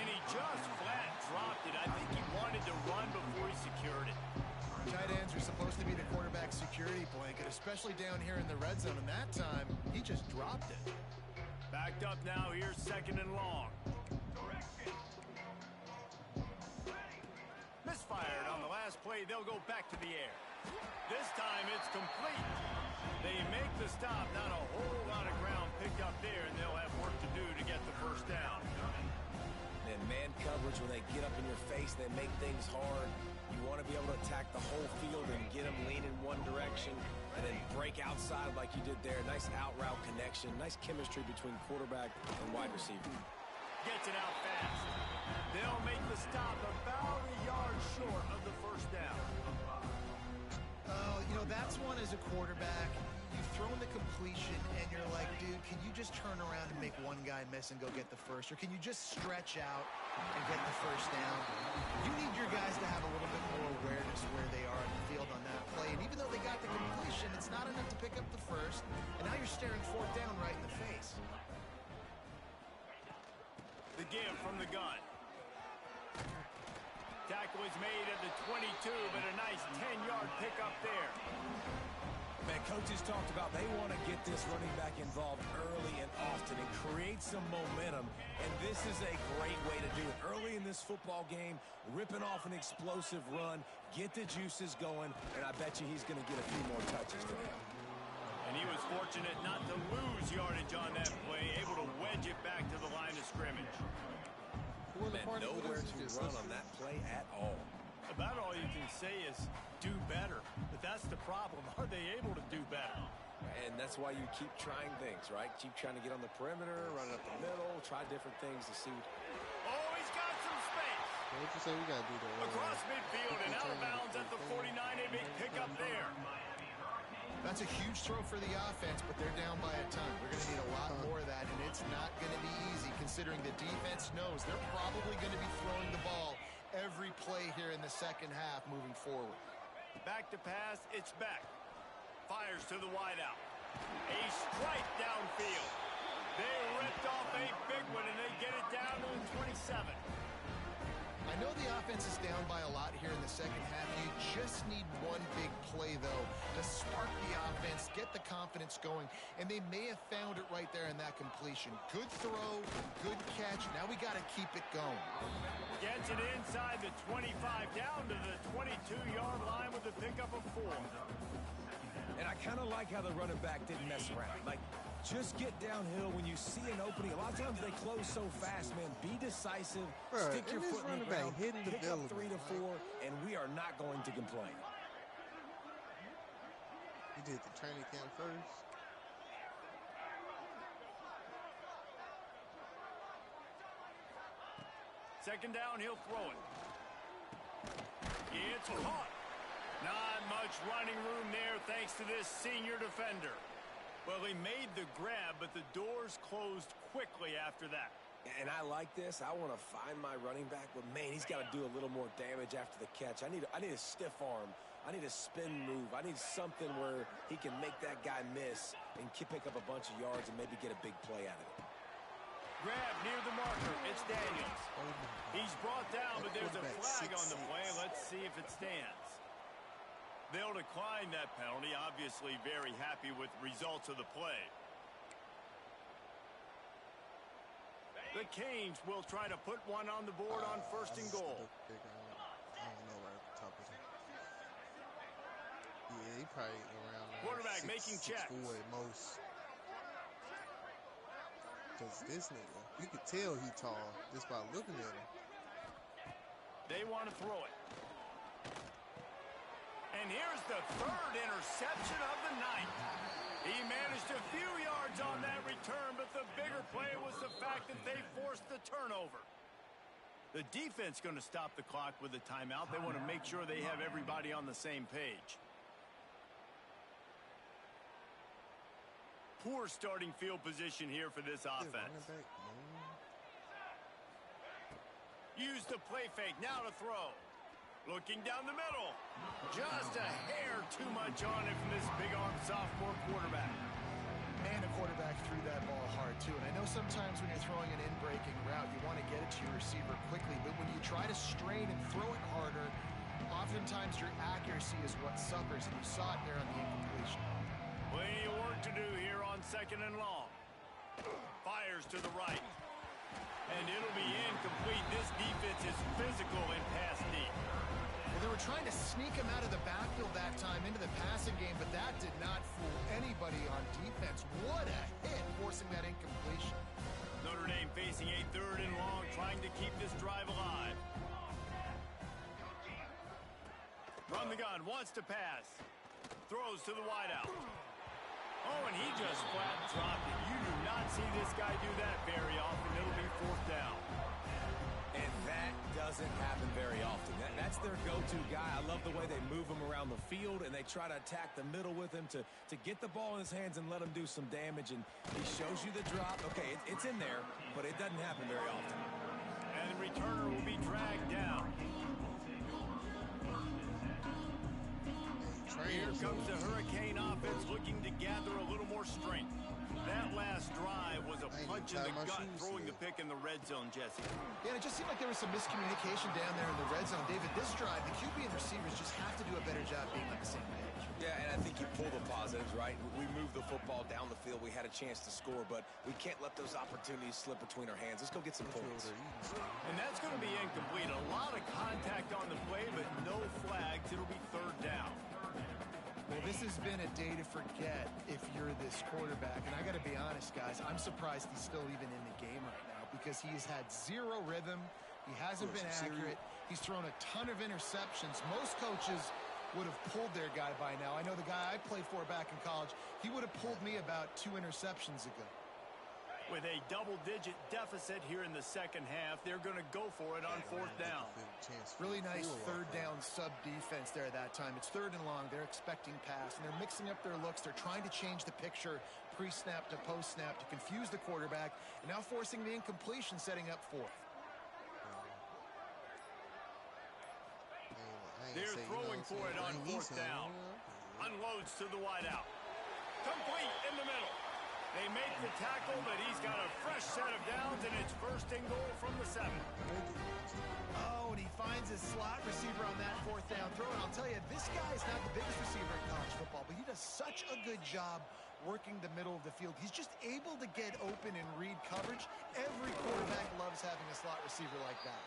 And he just flat dropped it. I think he wanted to run before he secured it. Tight ends are supposed to be the quarterback's security blanket, especially down here in the red zone. And that time, he just dropped it. Backed up now. Here's 2nd and long. Misfired on the last play. They'll go back to the air. This time it's complete. They make the stop. Not a whole lot of ground picked up there, and they'll have work to do to get the first down. And man coverage, when they get up in your face, they make things hard. You want to be able to attack the whole field and get them leaning one direction and then break outside like you did there. Nice out route connection. Nice chemistry between quarterback and wide receiver. Gets it out fast. They'll make the stop about a yard short of the first down. Oh, you know, that's one as a quarterback. You've thrown the completion, and you're like, dude, can you just turn around and make one guy miss and go get the first? Or can you just stretch out and get the first down? You need your guys to have a little bit more awareness where they are in the field on that play. And even though they got the completion, it's not enough to pick up the first. And now you're staring 4th down right in the face. The give from the gun. Tackle is made at the 22, but a nice 10-yard pickup there. Man, coaches talked about they want to get this running back involved early and often and create some momentum, and this is a great way to do it. Early in this football game, ripping off an explosive run, get the juices going, and I bet you he's going to get a few more touches today. And he was fortunate not to lose yardage on that play, able to wedge it back to the line of scrimmage. Man, nowhere to run on that play at all. About all you can say is do better. But that's the problem. Are they able to do better? And that's why you keep trying things, right? Keep trying to get on the perimeter, run it up the middle, try different things to see. Oh, he's got some space. What you say we got to do there? Across midfield and out of bounds at the 49. A big pickup there. That's a huge throw for the offense, but they're down by a ton. They're going to need a lot more of that, and it's not going to be easy considering the defense knows they're probably going to be throwing the ball every play here in the second half moving forward. Back to pass, it's back. Fires to the wideout. A strike downfield. They ripped off a big one, and they get it down to the 27. I know the offense is down by a lot here in the second half. You just need one big play, though, to spark the offense, get the confidence going, and they may have found it right there in that completion. Good throw, good catch. Now we got to keep it going. Gets it inside the 25, down to the 22-yard line with a pickup of 4. And I kind of like how the running back didn't mess around. Like, just get downhill when you see an opening. A lot of times they close so fast, man. Be decisive. Bruh, stick your foot in the ground. hitting the Pick up 3 to 4, and we are not going to complain. He did the training camp first. Second down, he'll throw it. It's caught. Not much running room there thanks to this senior defender. Well, he made the grab, but the doors closed quickly after that. And I like this. I want to find my running back, but, man, he's got to do a little more damage after the catch. I need a stiff arm. I need a spin move. I need something where he can make that guy miss and pick up a bunch of yards and maybe get a big play out of it. Grab near the marker. It's Daniels. He's brought down, but there's a flag on the play. Let's see if it stands. They'll decline that penalty. Obviously very happy with the results of the play. The Canes will try to put one on the board on first and goal. I don't know right off the top of it. Yeah, he probably around Quarterback making checks. 6'4" at most. Because this nigga, you could tell he tall just by looking at him. They want to throw it. And here's the third interception of the night. He managed a few yards on that return, but the bigger play was the fact that they forced the turnover. The defense going to stop the clock with a timeout. They want to make sure they have everybody on the same page. Poor starting field position here for this Yeah, offense. running back, man. Use the play fake. Now to throw. Looking down the middle. Just a hair too much on it from this big-arm sophomore quarterback. And the quarterback threw that ball hard, too. And I know sometimes when you're throwing an in-breaking route, you want to get it to your receiver quickly. But when you try to strain and throw it harder, oftentimes your accuracy is what suffers. And you saw it there on the incompletion. Plenty of work to do here on 2nd and long. Fires to the right. And it'll be incomplete. This defense is physical and pass deep. Well, they were trying to sneak him out of the backfield that time into the passing game, but that did not fool anybody on defense. What a hit, forcing that incompletion. Notre Dame facing a 3rd and long, trying to keep this drive alive. Run the gun, wants to pass. Throws to the wideout. Oh, and he just flat dropped it. You do not see this guy do that very often. It'll be 4th down. And that doesn't happen very often. That's their go-to guy. I love the way they move him around the field, and they try to attack the middle with him to get the ball in his hands and let him do some damage. And he shows you the drop. Okay, it's in there, but it doesn't happen very often. And the returner will be dragged down. Here comes the Hurricane offense looking to gather a little more strength. That last drive was a punch in the gut, throwing the pick in the red zone, Jesse. Yeah, it just seemed like there was some miscommunication down there in the red zone. David, this drive, the QB and receivers just have to do a better job being on the same page. Yeah, and I think you pull the positives, right? We moved the football down the field. We had a chance to score, but we can't let those opportunities slip between our hands. Let's go get some points. And that's going to be incomplete. A lot of contact on the play, but no flags. It'll be 3rd down. Well, this has been a day to forget if you're this quarterback. And I got to be honest, guys, I'm surprised he's still even in the game right now because he has had zero rhythm. He hasn't been accurate. He's thrown a ton of interceptions. Most coaches would have pulled their guy by now. I know the guy I played for back in college, he would have pulled me about 2 interceptions ago. With a double-digit deficit here in the 2nd half, they're going to go for it on 4th down. Really nice 3rd down sub-defense there that time. It's 3rd and long. They're expecting pass, and they're mixing up their looks. They're trying to change the picture pre-snap to post-snap to confuse the quarterback, and now forcing the incompletion, setting up 4th. They're throwing for it on 4th down. Unloads to the wideout. Complete in the middle. They make the tackle, but he's got a fresh set of downs, and it's 1st and goal from the 7. Oh, and he finds his slot receiver on that 4th down throw. And I'll tell you, this guy is not the biggest receiver in college football, but he does such a good job working the middle of the field. He's just able to get open and read coverage. Every quarterback loves having a slot receiver like that.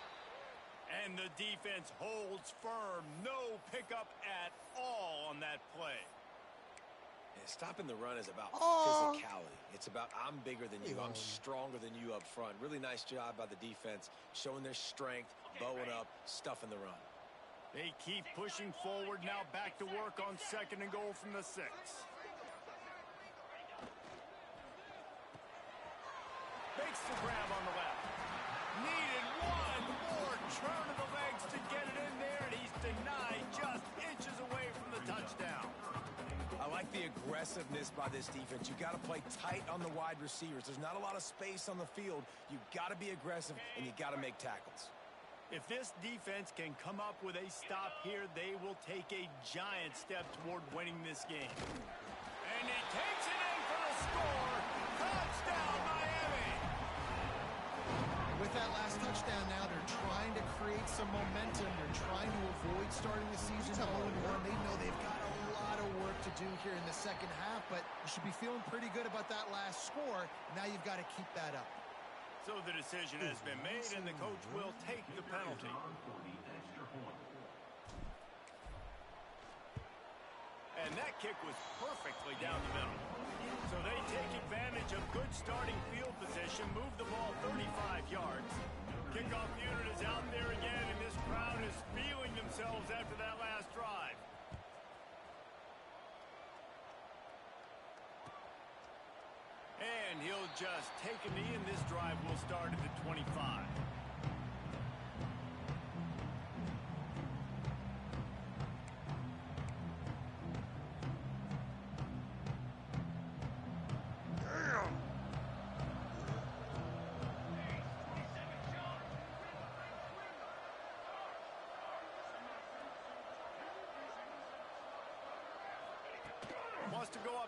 And the defense holds firm. No pickup at all on that play. Yeah, stopping the run is about physicality. It's about I'm bigger than you. I'm stronger than you up front. Really nice job by the defense, showing their strength, bowing up, stuffing the run. They keep pushing forward. Now back to work on 2nd and goal from the 6. Makes the grab on the left. Needed one more turn of the legs to get it in there, and he's denied just inches away from the touchdown. I like the aggressiveness by this defense. You got to play tight on the wide receivers. There's not a lot of space on the field. You got to be aggressive, and you got to make tackles. If this defense can come up with a stop here, they will take a giant step toward winning this game. And he takes it in for the score. Touchdown, Miami! With that last touchdown now, they're trying to create some momentum. They're trying to avoid starting the season 0-1. They know they've got a lot of work to do here in the 2nd half, but you should be feeling pretty good about that last score. Now you've got to keep that up. So the decision has been made, and the coach will take the penalty. And that kick was perfectly down the middle. So they take advantage of good starting field position, move the ball 35 yards. Kickoff unit is out there again, and this crowd is feeling themselves after that last drive. And he'll just take a knee, and this drive will start at the 25.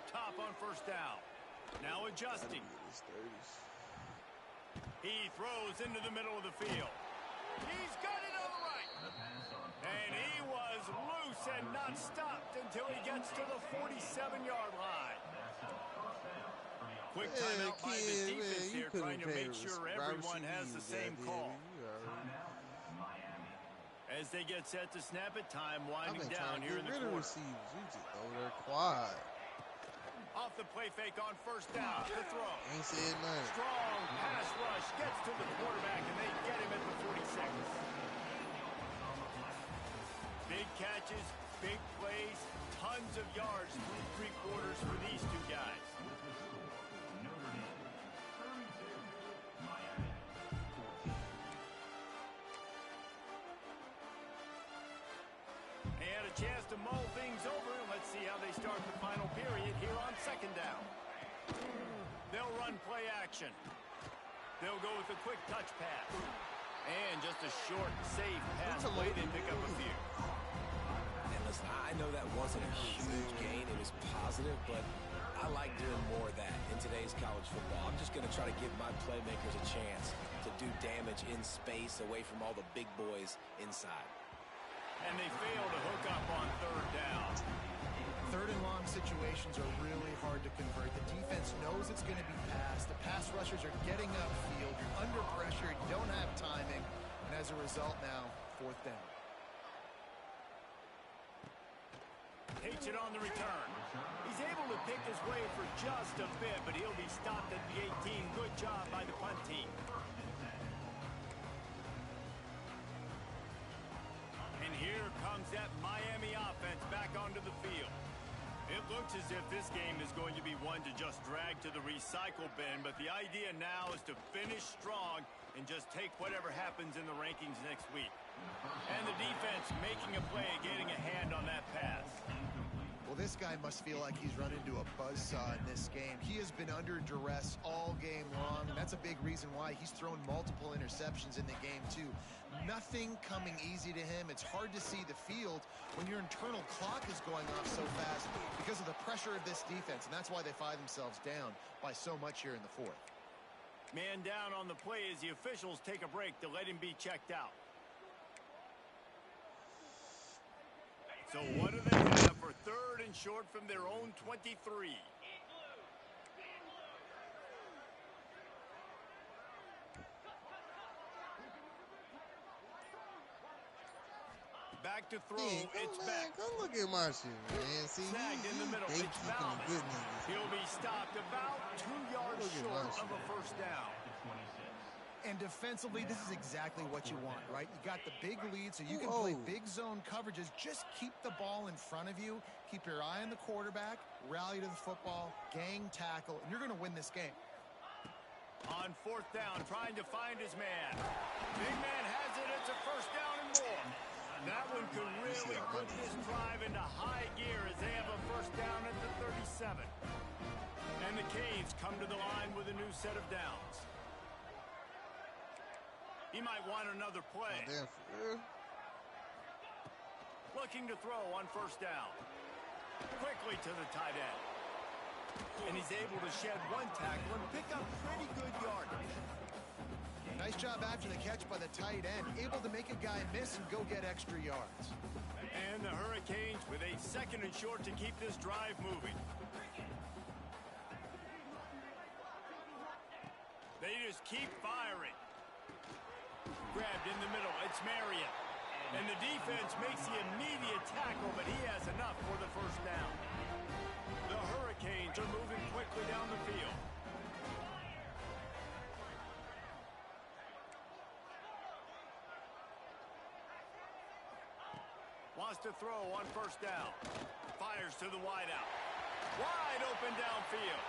up top on first down. Now adjusting. He throws into the middle of the field. He's got it on the right. And he was loose and not stopped until he gets to the 47-yard line. Quick timeout by the defense here, trying to make sure everyone has the same call. As they get set to snap it, time winding down here in the quarter. You just over there quiet. Off the play fake on first down. The throw. Ain't said nothing. Strong pass rush gets to the quarterback, and they get him at the 46. Big catches, big plays, tons of yards through three quarters for these two guys. And a chance to mull things over. Let's see how they start the final period here on second down. They'll run play action. They'll go with a quick touch pass. And just a short, safe pass play. They pick up a few. And listen, I know that wasn't a huge gain. It was positive, but I like doing more of that in today's college football. I'm just going to try to give my playmakers a chance to do damage in space away from all the big boys inside. And they fail to hook up on third down. Third and long situations are really hard to convert. The defense knows it's going to be passed. The pass rushers are getting upfield. You're under pressure. You don't have timing. And as a result now, fourth down. Takes it on the return. He's able to pick his way for just a bit, but he'll be stopped at the 18. Good job by the punt team. And here comes that Miami offense back onto the field. It looks as if this game is going to be one to just drag to the recycle bin, but the idea now is to finish strong and just take whatever happens in the rankings next week. And the defense making a play, getting a hand on that pass. Well, this guy must feel like he's run into a buzzsaw in this game. He has been under duress all game long, and that's a big reason why he's thrown multiple interceptions in the game, too. Nothing coming easy to him. It's hard to see the field when your internal clock is going off so fast because of the pressure of this defense, and that's why they find themselves down by so much here in the fourth. Man down on the play as the officials take a break to let him be checked out. So what do they have for third and short from their own 23? Back to throw, it's back. Go look at my shit, man. See, snagged in the middle, it's Bauman. good niggas. He'll be stopped about 2 yards short of a first down. And defensively, this is exactly what you want, right? You got the big lead, so you can play big zone coverages. Just keep the ball in front of you. Keep your eye on the quarterback. Rally to the football. Gang tackle. And you're going to win this game. On fourth down, trying to find his man. Big man has it. It's a first down and more. That one could really put this drive into high gear as they have a first down at the 37. And the Canes come to the line with a new set of downs. He might want another play. Looking to throw on first down. Quickly to the tight end. And he's able to shed one tackle and pick up pretty good yardage. Nice job after the catch by the tight end. Able to make a guy miss and go get extra yards. And the Hurricanes with a second and short to keep this drive moving. They just keep firing. Grabbed in the middle, it's Marion. And the defense makes the immediate tackle, but he has enough for the first down. The Hurricanes are moving quickly down the field. Wants to throw on first down. Fires to the wideout. Wide open downfield.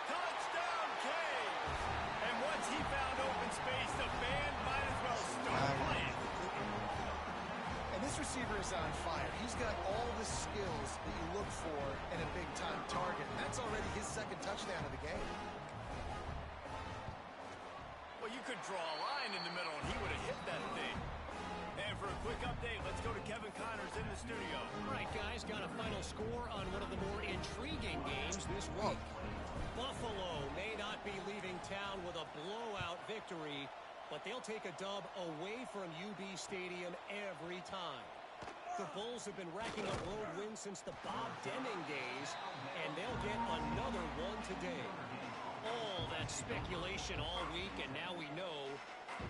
Touchdown, Canes! And once he found open space, the band might as well start playing. And this receiver is on fire. He's got all the skills that you look for in a big-time target. And that's already his second touchdown of the game. Well, you could draw a line in the middle, and he would have hit that thing. And for a quick update update. Let's go to Kevin Connors in the studio. All right, guys, got a final score on one of the more intriguing games this week. Buffalo may not be leaving town with a blowout victory, but they'll take a dub away from UB Stadium every time. The Bulls have been racking up road wins since the Bob Deming days, and they'll get another one today. All that speculation all week, and now we know.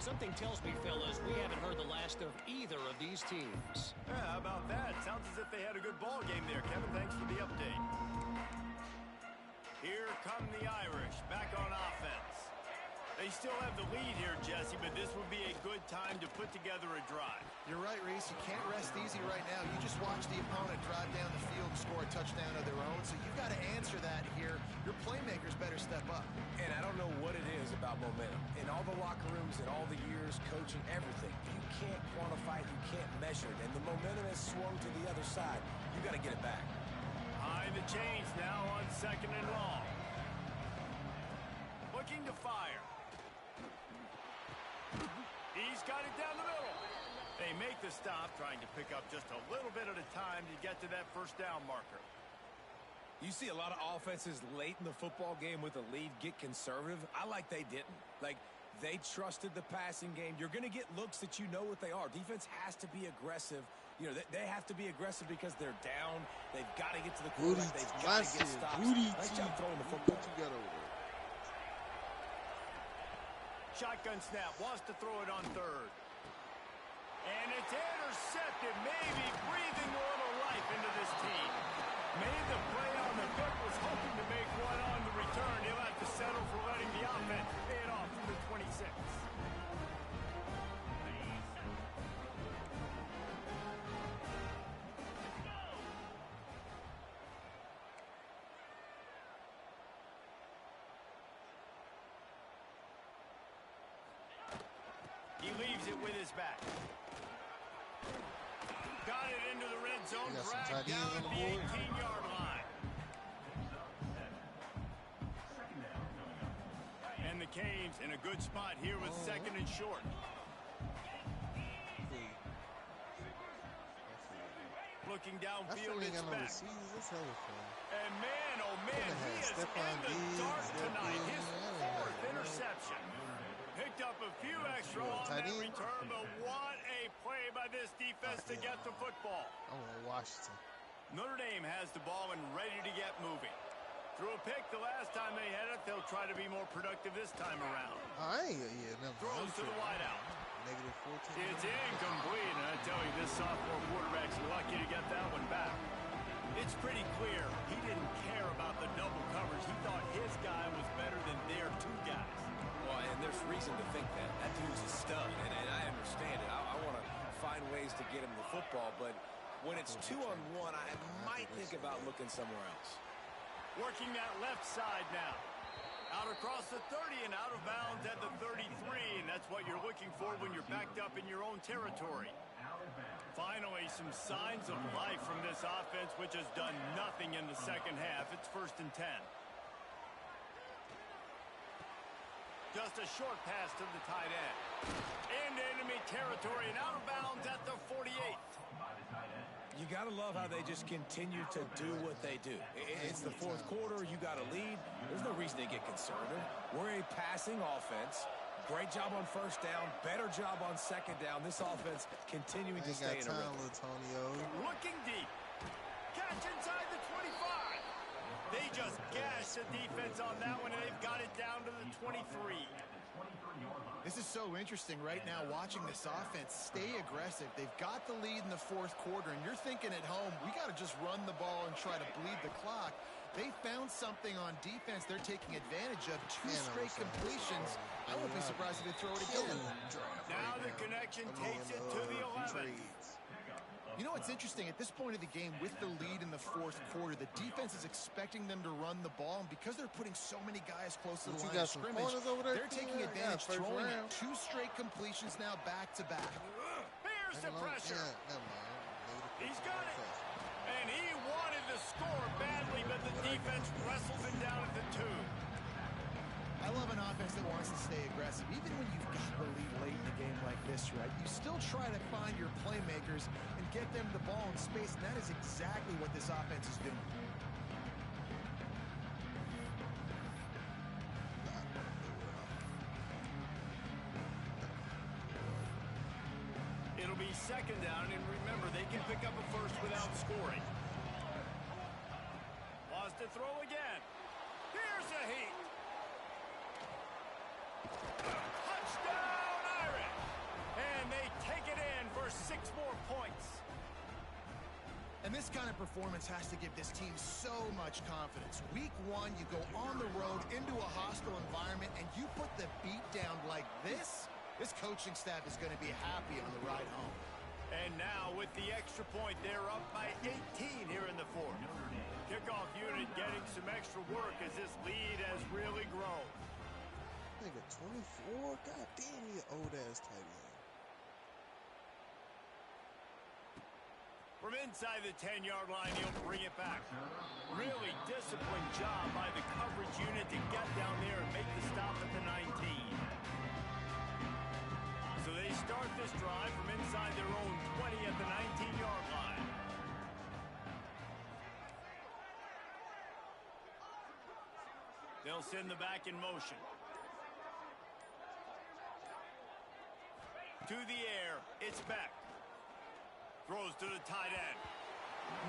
Something tells me, fellas, we haven't heard the last of either of these teams. Yeah, how about that? Sounds as if they had a good ball game there, Kevin. Thanks for the update. Here come the Irish, back on offense. They still have the lead here, Jesse, but this would be a good time to put together a drive. You're right, Reese. You can't rest easy right now. You just watch the opponent drive down the field and score a touchdown of their own, so you've got to answer that here. Your playmakers better step up. And I don't know what it is about momentum. In all the locker rooms, in all the years, coaching, everything, you can't quantify it, you can't measure it. And the momentum has swung to the other side. You got to get it back. High the chains now on 2nd and long. Looking to fire. He's got it down the middle. They make the stop, trying to pick up just a little bit at a time to get to that first down marker. You see a lot of offenses late in the football game with a lead get conservative. I like they didn't. Like, they trusted the passing game. You're going to get looks that you know what they are. Defense has to be aggressive. You know, they have to be aggressive because they're down. They've got to get to the quarterback. They've got to get stops. Nice job throwing the football. What you got over there? Shotgun snap, wants to throw it on 3rd. And it's intercepted, maybe breathing a little life into this team. Made the play on the hook, was hoping to make one on the return. He'll have to settle for letting the offense pay it off from the 26. He leaves it with his back. Got it into the red zone, dragged down at the 18-yard line. And the Canes in a good spot here with 2nd and short. Looking downfield, it's back. And man, oh man, he is in the dark tonight. His 4th interception. Picked up a few extra on that return, but what a play by this defense to get the football. I want Washington. Notre Dame has the ball and ready to get moving. Threw a pick the last time they had it. They'll try to be more productive this time around. Throws to the wideout. -14. It's incomplete, and I tell you, this sophomore quarterback's lucky to get that one back. It's pretty clear he didn't care about the double coverage. He thought his guy was better than their 2 guys. Well, and there's reason to think that. That dude's a stud, and I understand it. I want to find ways to get him the football, but when it's 2-on-1, I might think about looking somewhere else. Working that left side now. Out across the 30 and out of bounds at the 33, and that's what you're looking for when you're backed up in your own territory. Finally, some signs of life from this offense, which has done nothing in the second half. It's 1st and 10. Just a short pass to the tight end. Into enemy territory and out of bounds at the 48. You got to love how they just continue to do what they do. It's the 4th quarter. You got a lead. There's no reason to get conservative. We're a passing offense. Great job on 1st down. Better job on 2nd down. This offense continuing to stay in a rhythm. Looking deep. Catch inside the 25. They just gashed the defense on that one, and they've got it down to the 23. This is so interesting right now, watching this offense stay aggressive. They've got the lead in the 4th quarter, and you're thinking at home, we got to just run the ball and try to bleed the clock. They found something on defense they're taking advantage of. 2 straight completions. I wouldn't be surprised if they throw it again. Now the connection takes it to the 11. You know what's interesting? At this point of the game, with the lead in the 4th quarter, the defense is expecting them to run the ball, and because they're putting so many guys close to the line of scrimmage, they're taking advantage, throwing 2 straight completions now back-to-back. Here's the pressure. He's got it. And he wanted to score badly, but the defense wrestles him down at the 2. I love an offense that wants to stay aggressive. Even when you've got the lead late in the game like this, this, right? You still try to find your playmakers and get them the ball in space, and that is exactly what this offense is doing. It'll be second down, and remember, they can pick up a first without scoring. Wants to throw again. Here's a heat. Touchdown, Irish! And they take it in for 6 more points. And this kind of performance has to give this team so much confidence. Week 1, you go on the road into a hostile environment, and you put the beat down like this. This coaching staff is going to be happy on the ride home. And now with the extra point, they're up by 18 here in the 4th. Kickoff unit getting some extra work as this lead has really grown. Nigga, 24? God damn, you old-ass tight end. From inside the 10-yard line, he'll bring it back. Really disciplined job by the coverage unit to get down there and make the stop at the 19. So they start this drive from inside their own 20 at the 19-yard line. They'll send the back in motion. To the air, it's Beck. Throws to the tight end.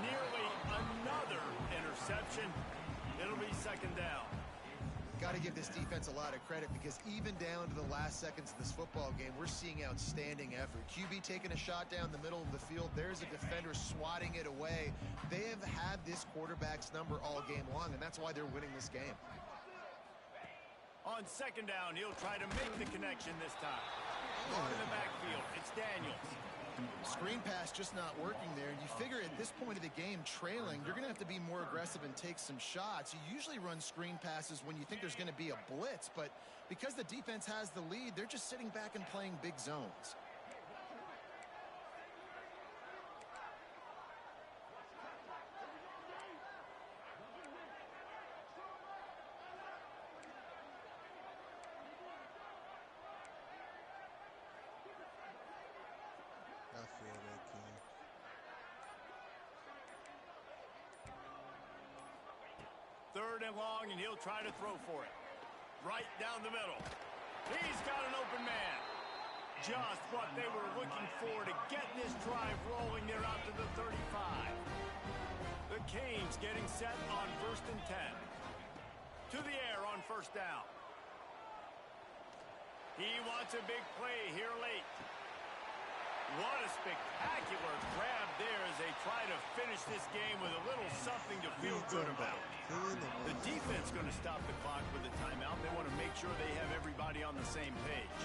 Nearly another interception. It'll be second down. Got to give this defense a lot of credit because even down to the last seconds of this football game, we're seeing outstanding effort. QB taking a shot down the middle of the field. There's a defender swatting it away. They have had this quarterback's number all game long, and that's why they're winning this game. On second down, he'll try to make the connection this time. On in the backfield, it's Daniels. Screen pass just not working there. And you figure at this point of the game, trailing, you're going to have to be more aggressive and take some shots. You usually run screen passes when you think there's going to be a blitz, but because the defense has the lead, they're just sitting back and playing big zones. I feel that, King. Third and long, and he'll try to throw for it. Right down the middle. He's got an open man. Just what they were looking for to get this drive rolling. They're out to the 35. The Canes getting set on 1st and 10. To the air on 1st down. He wants a big play here late. What a spectacular grab there as they try to finish this game with a little something to feel good about. The defense going to stop the clock with a timeout. They want to make sure they have everybody on the same page.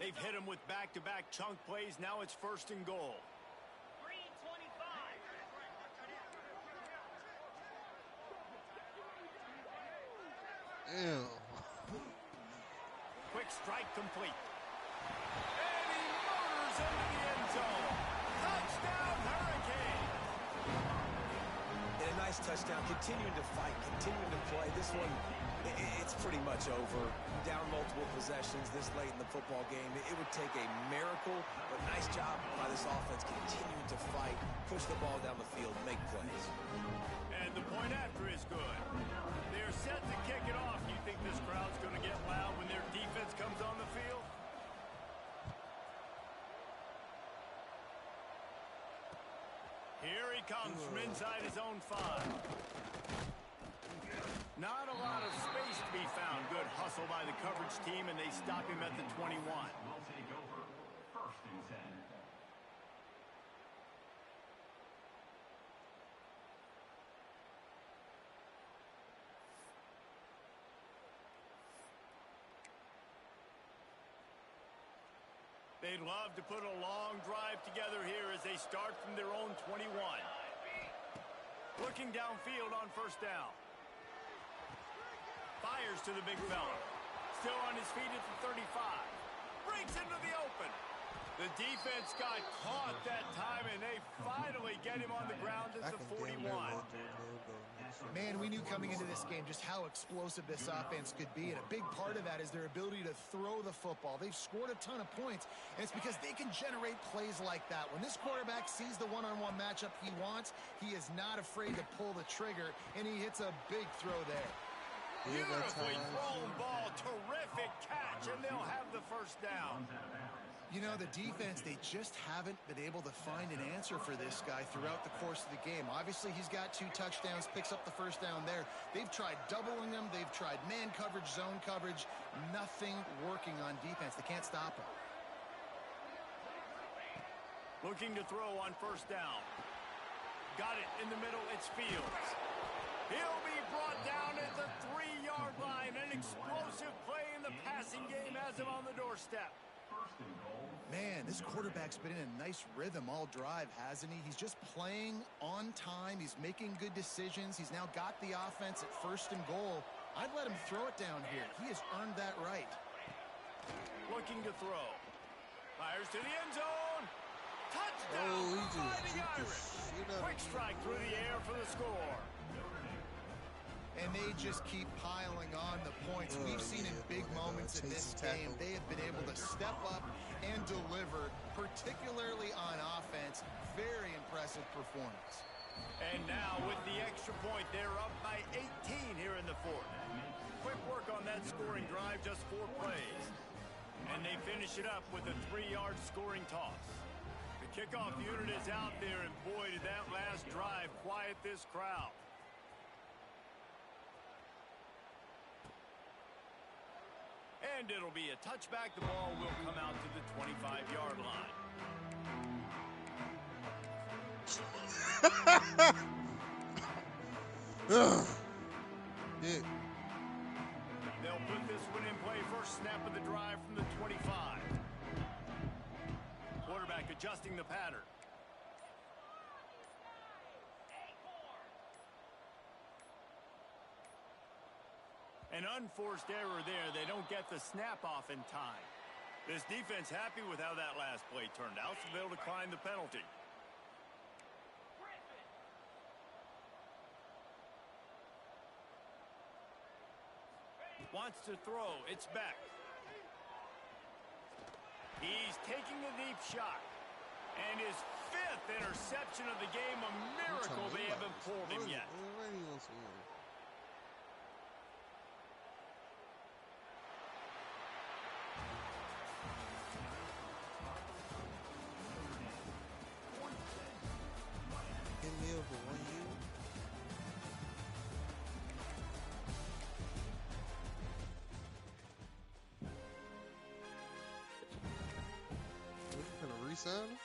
They've hit him with back-to-back chunk plays. Now it's 1st and goal. Green 25. Ew. Quick strike complete. And he motors into the end zone. Touchdown, Hurricane. And a nice touchdown. Continuing to fight, continuing to play. This one, it's pretty much over. Down multiple possessions this late in the football game. It would take a miracle, but nice job by this offense continuing to fight, push the ball down the field, make plays. And the point after is good. They're set to kick it off. You think this crowd's going to get loud when their defense comes on the field? Here he comes from inside his own 5. Not a lot of space to be found. Good hustle by the coverage team, and they stop him at the 21. Will take over 1st and 10. They'd love to put a long drive together here as they start from their own 21. Looking downfield on 1st down. Fires to the big fella. Still on his feet at the 35. Breaks into the open. The defense got caught that time, and they finally get him on the ground at I the can 41. damn near let Jordan Love go next year. Man, we knew coming into this game just how explosive this offense could be, and a big part of that is their ability to throw the football. They've scored a ton of points, and it's because they can generate plays like that. When this quarterback sees the one-on-one matchup he wants, he is not afraid to pull the trigger, and he hits a big throw there. Beautifully thrown ball, terrific catch, and they'll have the first down. You know, the defense, they just haven't been able to find an answer for this guy throughout the course of the game. Obviously, he's got 2 touchdowns, picks up the first down there. They've tried doubling him. They've tried man coverage, zone coverage. Nothing working on defense. They can't stop him. Looking to throw on first down. Got it in the middle. It's Fields. He'll be brought down at the 3-yard line. An explosive play in the passing game has him on the doorstep. Man, this quarterback's been in a nice rhythm all drive, hasn't he? He's just playing on time. He's making good decisions. He's now got the offense at 1st and goal. I'd let him throw it down here. He has earned that right. Looking to throw. Fires to the end zone. Touchdown, Oh, he just Fighting juked the Irish. shit out of Quick him. strike through the air for the score. And they just keep piling on the points. Oh, We've seen in yeah, big doing that, moments in this chasing game, tackle. they have been able to step up and deliver, particularly on offense. Very impressive performance. And now with the extra point, they're up by 18 here in the 4th. Quick work on that scoring drive, just 4 plays. And they finish it up with a 3-yard scoring toss. The kickoff unit is out there, and boy, did that last drive quiet this crowd. And it'll be a touchback. The ball will come out to the 25-yard line. Yeah. They'll put this one in play. First snap of the drive from the 25. Quarterback adjusting the pattern. An unforced error there. They don't get the snap off in time. This defense happy with how that last play turned out, so they'll decline the penalty. Wants to throw. It's back. He's taking a deep shot. And his 5th interception of the game. A miracle they haven't pulled him yet. Hit me up for 1 year. What, you finna re-sign him?